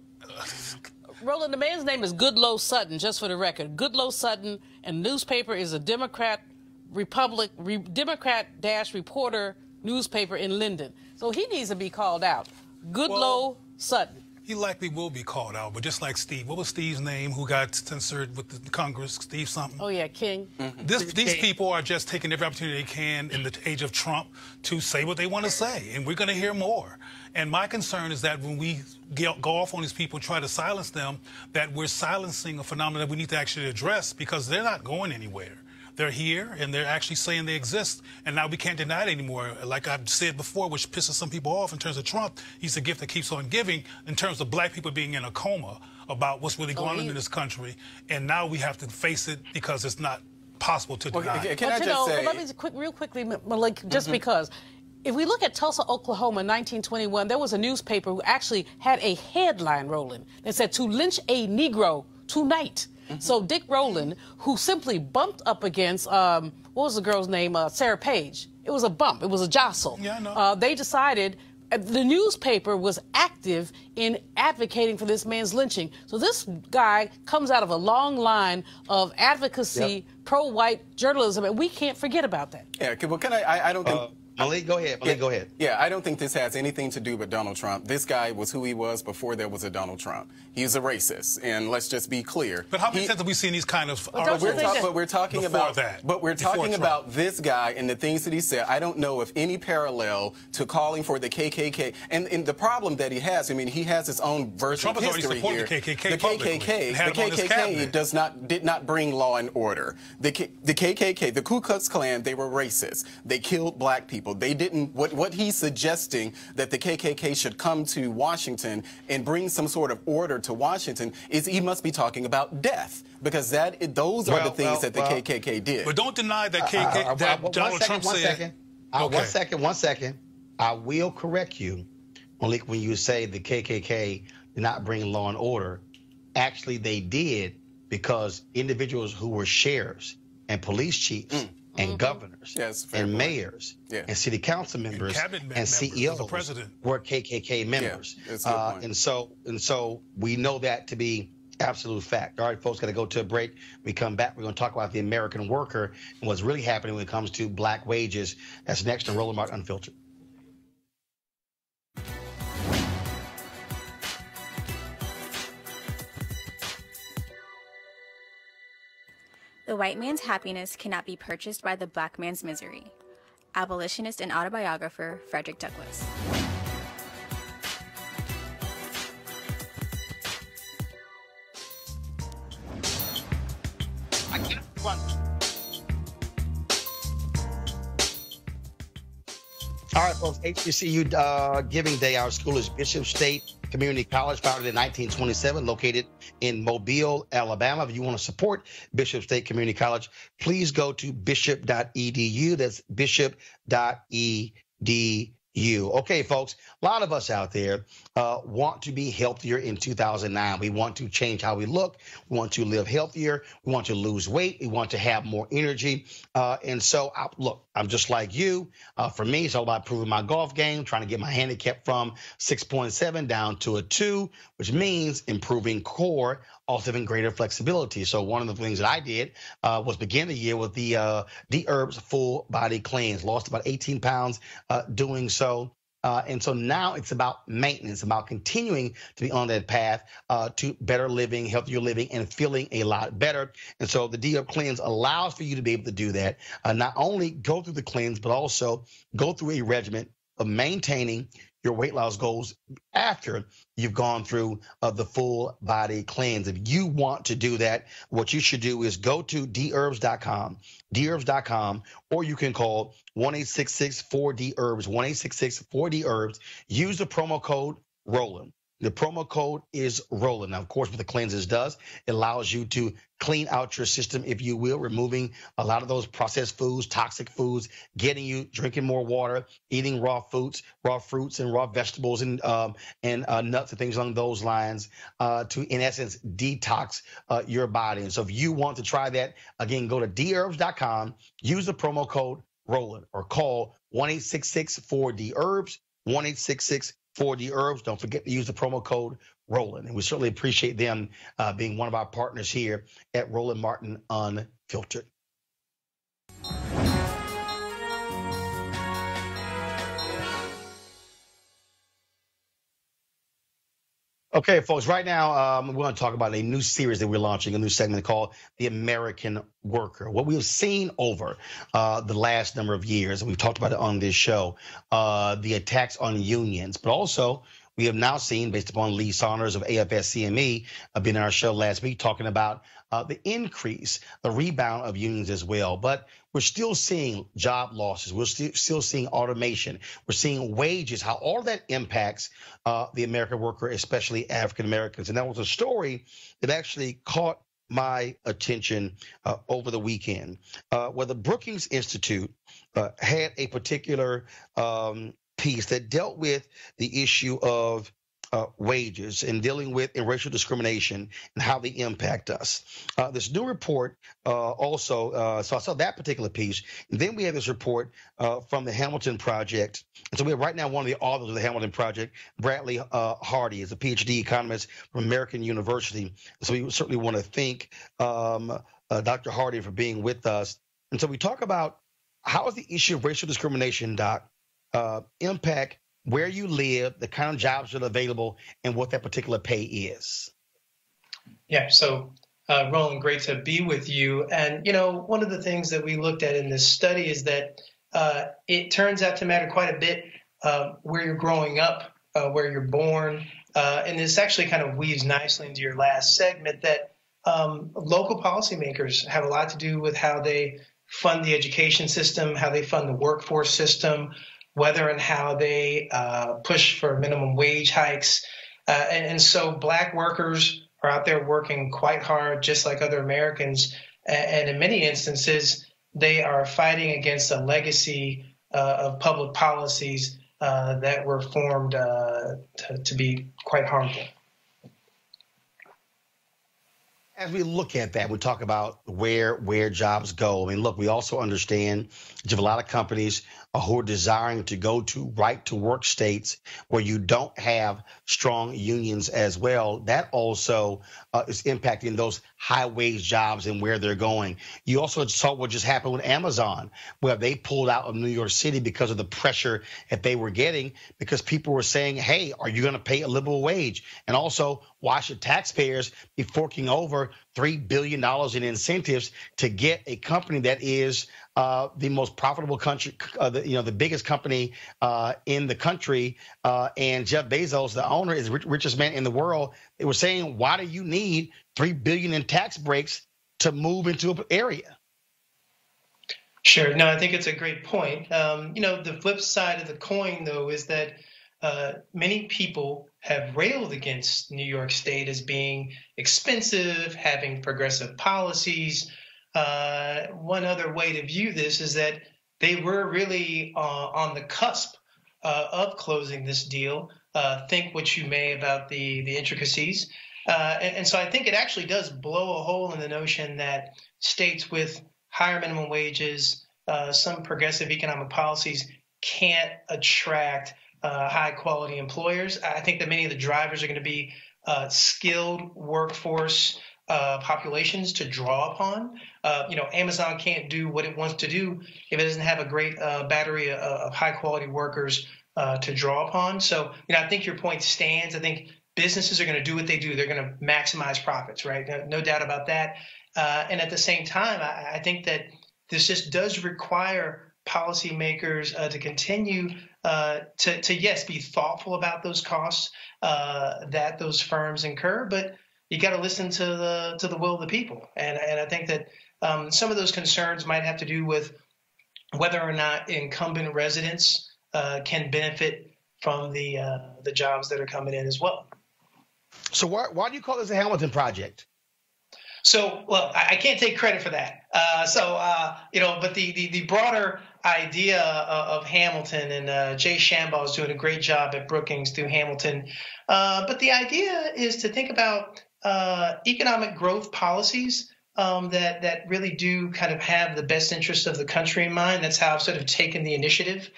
Roland, the man's name is Goodloe Sutton, just for the record. Goodloe Sutton, and newspaper is a Democrat-reporter newspaper in Linden. So he needs to be called out. Goodloe Sutton. He likely will be called out, but just like Steve. What was Steve's name who got censored with the Congress? Steve something? Oh, yeah, King. These people are just taking every opportunity they can in the age of Trump to say what they want to say, and we're going to hear more. And my concern is that when we go off on these people and try to silence them, that we're silencing a phenomenon that we need to actually address because they're not going anywhere. They're here, and they're actually saying they exist, and now we can't deny it anymore. Like I've said before, which pisses some people off in terms of Trump, he's a gift that keeps on giving in terms of black people being in a coma about what's really going on in this country, and now we have to face it because it's not possible to deny. Can I just say... Let me real quickly, Malik, just because if we look at Tulsa, Oklahoma in 1921, there was a newspaper who actually had a headline, Roland, that said, "To lynch a Negro tonight." So Dick Roland, who simply bumped up against, what was the girl's name? Sarah Page. It was a bump. It was a jostle. Yeah, I know. They decided the newspaper was active in advocating for this man's lynching. So this guy comes out of a long line of advocacy, pro-white journalism, and we can't forget about that. Yeah, well, can I don't think... Malik, go ahead. Malik, go ahead. Yeah, I don't think this has anything to do with Donald Trump. This guy was who he was before there was a Donald Trump. He's a racist, and let's just be clear. But how many times have we seen these kind of we're talking about that? But we're talking about this guy and the things that he said. I don't know if any parallel to calling for the KKK. And the problem that he has, I mean, he has his own version of history here. The KKK did not bring law and order. The KKK, the Ku Klux Klan, they were racist. They killed black people. They didn't. What he's suggesting that the KKK should come to Washington and bring some sort of order to Washington is he must be talking about death, because those are the things that the KKK did. But don't deny that Donald Trump said. One second. I will correct you, Malik, when you say the KKK did not bring law and order. Actually, they did, because individuals who were sheriffs and police chiefs and governors and mayors and city council members and CEOs were KKK members. And so we know that to be absolute fact. All right, folks, got to go to a break. We come back. We're going to talk about the American worker and what's really happening when it comes to black wages. That's next on Roland Martin Unfiltered. The white man's happiness cannot be purchased by the black man's misery. Abolitionist and autobiographer Frederick Douglass. All right, folks, HBC-You Giving Day. Our school is Bishop State Community College, founded in 1927, located in Mobile, Alabama. If you want to support Bishop State Community College, please go to bishop.edu. That's bishop.edu. Okay, folks, a lot of us out there want to be healthier in 2009. We want to change how we look. We want to live healthier. We want to lose weight. We want to have more energy. And so, look, I'm just like you. For me, it's all about improving my golf game, trying to get my handicap from 6.7 down to a 2, which means improving core, also having greater flexibility. So one of the things that I did was begin the year with the D-Herbs Full Body Cleanse. Lost about 18 pounds doing so. And so now it's about maintenance, about continuing to be on that path to better living, healthier living, and feeling a lot better. And so the D-Herb Cleanse allows for you to be able to do that. Not only go through the cleanse, but also go through a regimen of maintaining your weight loss goals after you've gone through the full body cleanse. If you want to do that, what you should do is go to dherbs.com, or you can call 1-866-4D-HERBS, 1-866-4D-HERBS. Use the promo code Roland. The promo code is Roland. Now, of course, what the cleanses does, it allows you to clean out your system, if you will, removing a lot of those processed foods, toxic foods, getting you drinking more water, eating raw fruits and raw vegetables and nuts and things along those lines to, in essence, detox your body. And so if you want to try that, again, go to dherbs.com, use the promo code Roland, or call 1-866-4D-HERBS, 1-866-4D-HERBS. Don't forget to use the promo code Roland. And we certainly appreciate them being one of our partners here at Roland Martin Unfiltered. Okay, folks, right now we're going to talk about a new series that we're launching, a new segment called The American Worker. What we have seen over the last number of years, and we've talked about it on this show, the attacks on unions, but also we have now seen, based upon Lee Saunders of AFSCME, being on our show last week, talking about the increase, the rebound of unions as well. But we're still seeing job losses. We're still seeing automation. We're seeing wages, how all of that impacts the American worker, especially African Americans. And that was a story that actually caught my attention over the weekend, where the Brookings Institute had a particular piece that dealt with the issue of wages and dealing with racial discrimination and how they impact us. This new report also, so I saw that particular piece. And then we have this report from the Hamilton Project. And so we have right now one of the authors of the Hamilton Project, Bradley Hardy, is a PhD economist from American University. So we certainly want to thank Dr. Hardy for being with us. And so we talk about how is the issue of racial discrimination, Doc, impact where you live, the kind of jobs that are available, and what that particular pay is. Yeah, so Roland, great to be with you. And, one of the things that we looked at in this study is that it turns out to matter quite a bit where you're growing up, where you're born. And this actually kind of weaves nicely into your last segment that local policymakers have a lot to do with how they fund the education system, how they fund the workforce system, whether and how they push for minimum wage hikes. And so Black workers are out there working quite hard, just like other Americans. And in many instances, they are fighting against a legacy of public policies that were formed to be quite harmful. As we look at that, we talk about where jobs go. I mean, look, we also understand that you have a lot of companies who are desiring to go to right-to-work states where you don't have strong unions as well. That also is impacting those high-wage jobs and where they're going. You also saw what just happened with Amazon, where they pulled out of New York City because of the pressure that they were getting, because people were saying, hey, are you going to pay a livable wage? And also, why should taxpayers be forking over $3 billion in incentives to get a company that is the most profitable country, the biggest company in the country, and Jeff Bezos, the owner, is the richest man in the world. They were saying, why do you need $3 billion in tax breaks to move into an area? Sure. No, I think it's a great point. The flip side of the coin, though, is that many people have railed against New York State as being expensive, having progressive policies. One other way to view this is that they were really on the cusp of closing this deal. Think what you may about the intricacies. And so I think it actually does blow a hole in the notion that states with higher minimum wages, some progressive economic policies can't attract high quality employers. I think that many of the drivers are going to be skilled workforce populations to draw upon. Amazon can't do what it wants to do if it doesn't have a great battery of high quality workers to draw upon. So, I think your point stands. I think businesses are going to do what they do. They're going to maximize profits, right? No doubt about that. And at the same time, I think that this just does require policymakers to continue to yes, be thoughtful about those costs that those firms incur, but you got to listen to the will of the people. And I think that some of those concerns might have to do with whether or not incumbent residents can benefit from the jobs that are coming in as well. So why do you call this a Hamilton Project? So, well, I can't take credit for that. But the broader idea of Hamilton, and Jay Shambaugh is doing a great job at Brookings through Hamilton. But the idea is to think about economic growth policies that really do kind of have the best interest of the country in mind. That's how I've sort of taken the initiative.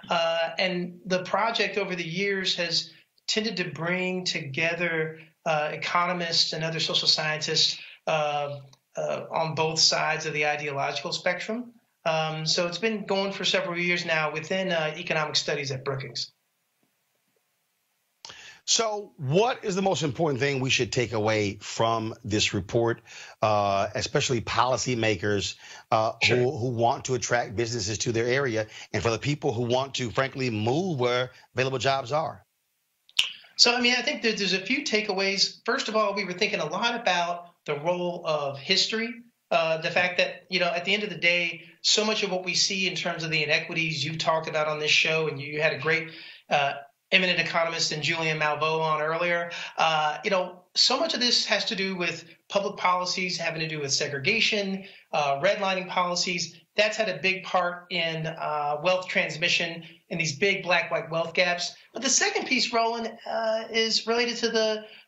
And the project over the years has tended to bring together economists and other social scientists on both sides of the ideological spectrum. So it's been going for several years now within economic studies at Brookings. So what is the most important thing we should take away from this report, especially policymakers who want to attract businesses to their area, and for the people who want to, frankly, move where available jobs are? So, I think there's a few takeaways. First of all, we were thinking a lot about the role of history, the fact that, at the end of the day, so much of what we see in terms of the inequities you've talked about on this show, and you had a great eminent economist and Julian Malveaux on earlier, so much of this has to do with public policies having to do with segregation, redlining policies, that's had a big part in wealth transmission and these big black-white wealth gaps. But the second piece, Roland, is related to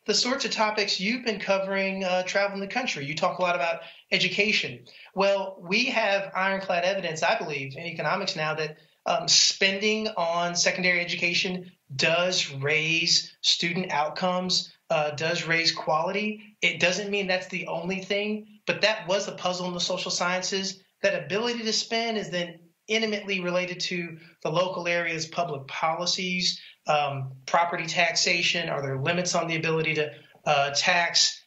the sorts of topics you've been covering traveling the country. You talk a lot about education. Well, we have ironclad evidence, I believe, in economics now that spending on secondary education does raise student outcomes, does raise quality. It doesn't mean that's the only thing, but that was a puzzle in the social sciences. That ability to spend is then intimately related to the local area's public policies, property taxation. Are there limits on the ability to tax?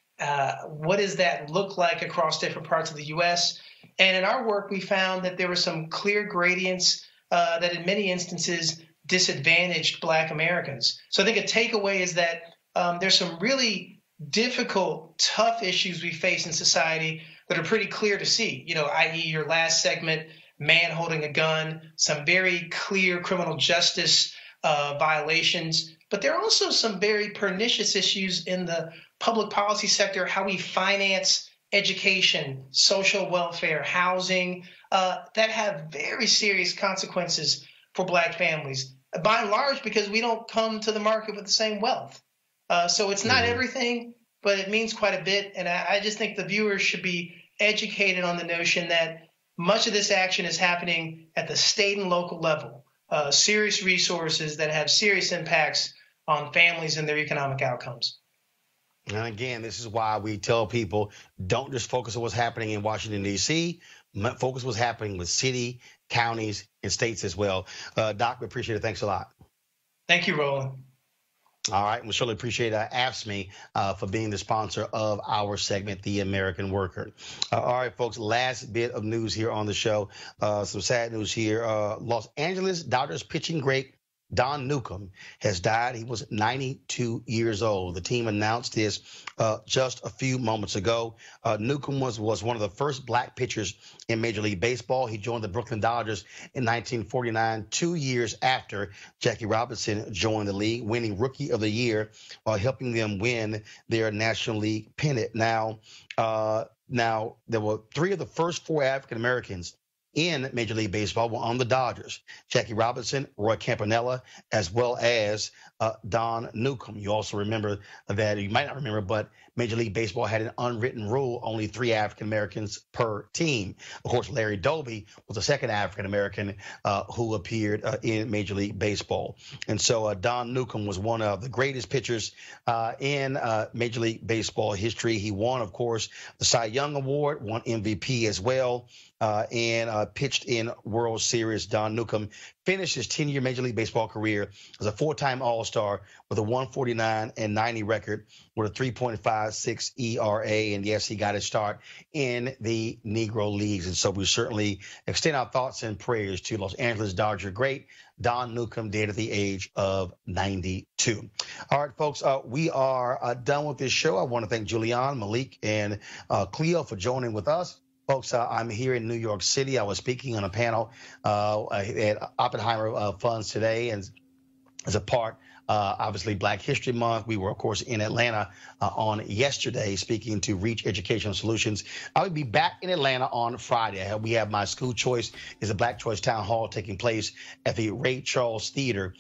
What does that look like across different parts of the U.S.? And in our work, we found that there were some clear gradients that in many instances disadvantaged Black Americans. So I think a takeaway is that there's some really difficult, tough issues we face in society that are pretty clear to see, i.e. your last segment, man holding a gun, some very clear criminal justice violations. But there are also some very pernicious issues in the public policy sector, how we finance education, social welfare, housing, that have very serious consequences for Black families, by and large because we don't come to the market with the same wealth. So it's not everything, but it means quite a bit. And I just think the viewers should be educated on the notion that much of this action is happening at the state and local level, serious resources that have serious impacts on families and their economic outcomes. And again, this is why we tell people don't just focus on what's happening in Washington, D.C., focus what's happening with city, counties, and states as well. Doc, we appreciate it. Thanks a lot. Thank you, Roland. All right. We certainly appreciate AFSCME for being the sponsor of our segment, The American Worker. All right, folks, last bit of news here on the show. Some sad news here. Los Angeles Dodgers pitching great Don Newcombe has died. He was 92 years old. The team announced this just a few moments ago. Newcombe was one of the first Black pitchers in Major League Baseball. He joined the Brooklyn Dodgers in 1949, 2 years after Jackie Robinson joined the league, winning Rookie of the Year while helping them win their National League pennant. Now, there were three of the first four African Americans in Major League Baseball were on the Dodgers: Jackie Robinson, Roy Campanella, as well as Don Newcombe. You also remember that, you might not remember, but Major League Baseball had an unwritten rule, only 3 African Americans per team. Of course, Larry Doby was the second African American who appeared in Major League Baseball. And so Don Newcombe was one of the greatest pitchers in Major League Baseball history. He won, of course, the Cy Young Award, won MVP as well, and pitched in World Series. Don Newcombe finished his 10-year Major League Baseball career as a 4-time All-Star with a 149-90 record with a 3.56 ERA. And yes, he got his start in the Negro Leagues. And so we certainly extend our thoughts and prayers to Los Angeles Dodger great Don Newcombe, dead at the age of 92. All right, folks, we are done with this show. I want to thank Julian, Malik, and Cleo for joining with us. Folks, I'm here in New York City. I was speaking on a panel at Oppenheimer Funds today, and as a part, obviously, Black History Month. We were, of course, in Atlanta on yesterday speaking to Reach Educational Solutions. I will be back in Atlanta on Friday. We have my school choice is a Black Choice Town Hall taking place at the Ray Charles Theater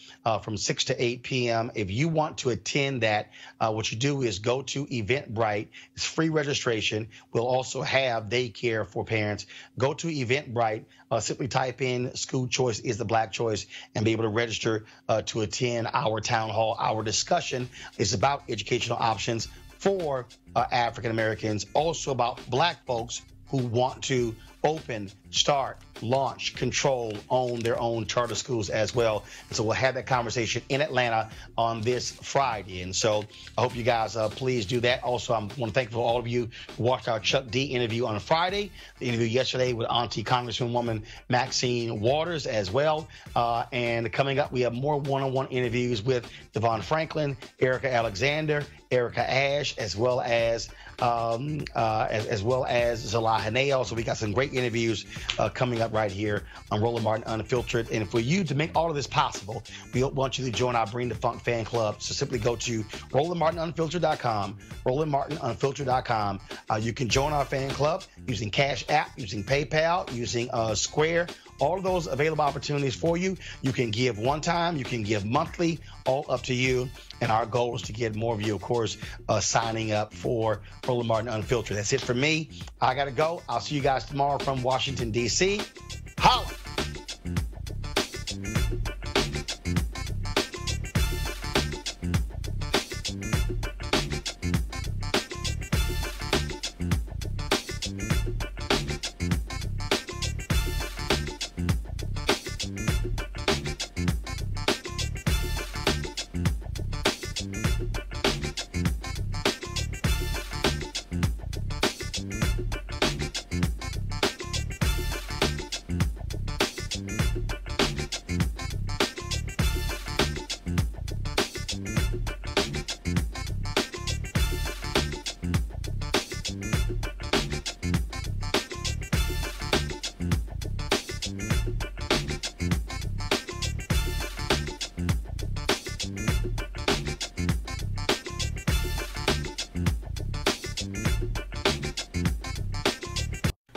from 6 to 8 p.m. If you want to attend that, what you do is go to Eventbrite. It's free registration. We'll also have daycare for parents. Go to Eventbrite. Simply type in school choice is the Black choice and be able to register to attend our town hall. Our discussion is about educational options for African Americans, also about Black folks who want to open, start, launch, control, own their own charter schools as well. And so we'll have that conversation in Atlanta on this Friday. And so I hope you guys please do that. Also, I want to thank for all of you who watched our Chuck D interview on Friday, the interview yesterday with Auntie Congresswoman Maxine Waters as well. And coming up, we have more one-on-one interviews with Devon Franklin, Erica Alexander, Erica Ash, as well as Zalah Haneo. So we got some great interviews coming up right here on Roland Martin Unfiltered. And for you to make all of this possible, we want you to join our Bring the Funk fan club. So simply go to RolandMartinUnfiltered.com, RolandMartinUnfiltered.com. You can join our fan club using Cash App, using PayPal, using Square. All of those available opportunities for you. You can give one time, you can give monthly, all up to you. And our goal is to get more of you, of course, signing up for Roland Martin Unfiltered. That's it for me. I got to go. I'll see you guys tomorrow from Washington, D.C. Holla!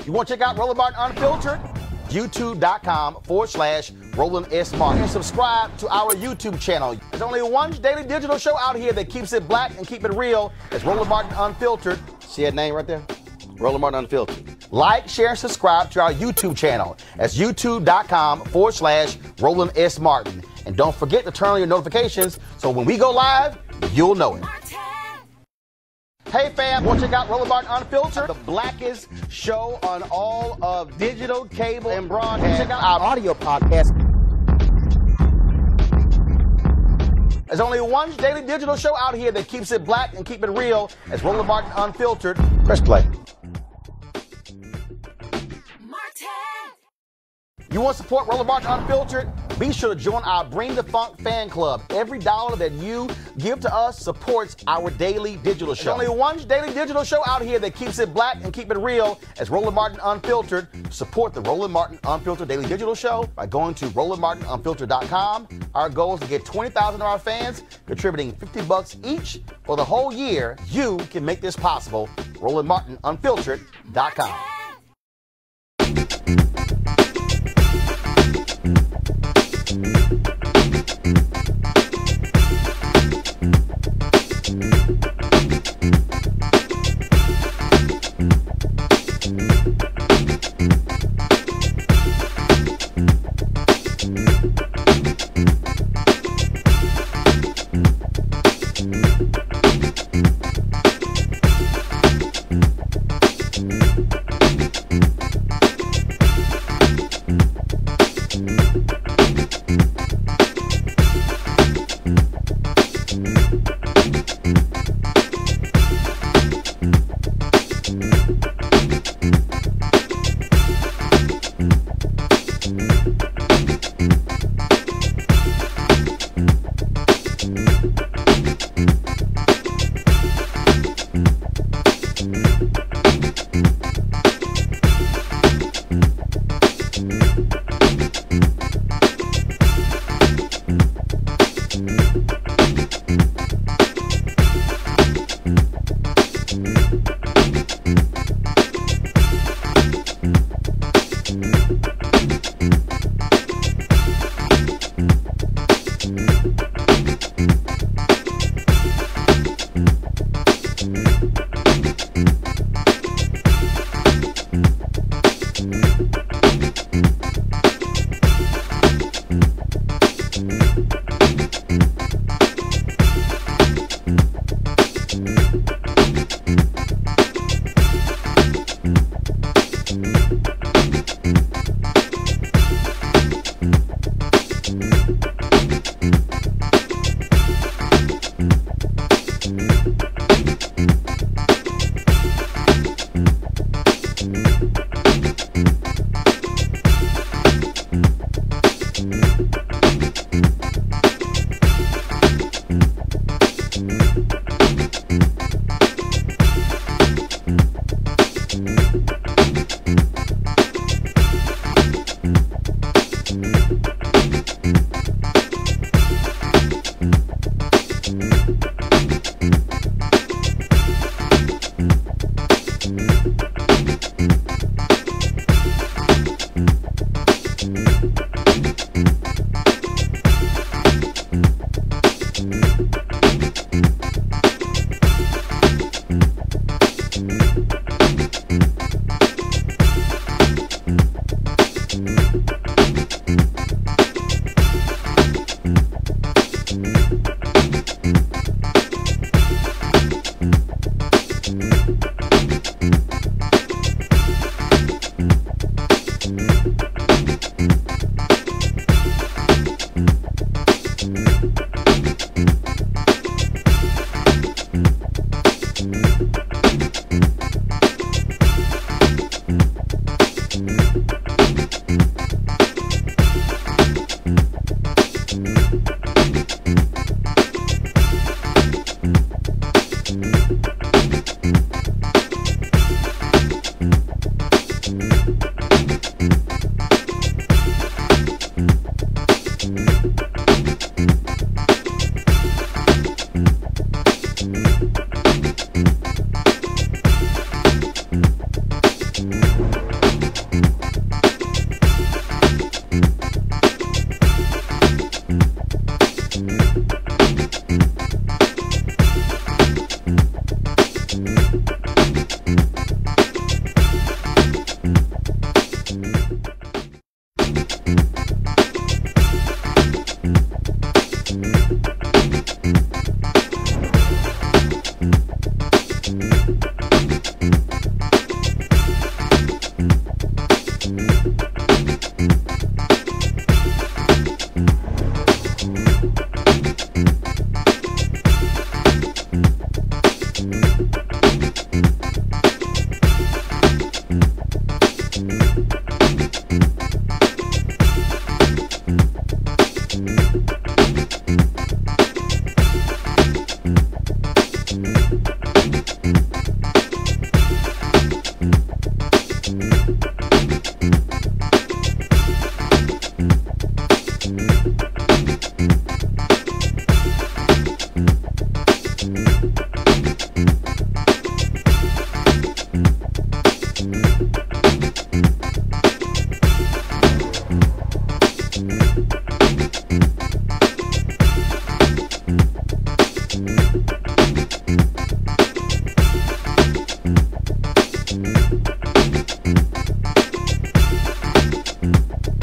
You want to check out Roland Martin Unfiltered? YouTube.com/Roland S. Martin. And subscribe to our YouTube channel. There's only one daily digital show out here that keeps it black and keep it real. It's Roland Martin Unfiltered. See that name right there? Roland Martin Unfiltered. Like, share, and subscribe to our YouTube channel. That's YouTube.com/Roland S. Martin. And don't forget to turn on your notifications so when we go live, you'll know it. Hey fam, want to check out Roland Martin Unfiltered, the blackest show on all of digital, cable, and broadcast. Check out our audio podcast. There's only one daily digital show out here that keeps it black and keep it real. It's Roland Martin Unfiltered. Press play. You want to support Roland Martin Unfiltered? Be sure to join our Bring the Funk fan club. Every dollar that you give to us supports our daily digital show. There's only one daily digital show out here that keeps it black and keep it real. It's Roland Martin Unfiltered. Support the Roland Martin Unfiltered daily digital show by going to RolandMartinUnfiltered.com. Our goal is to get 20,000 of our fans contributing $50 each for the whole year. You can make this possible. RolandMartinUnfiltered.com.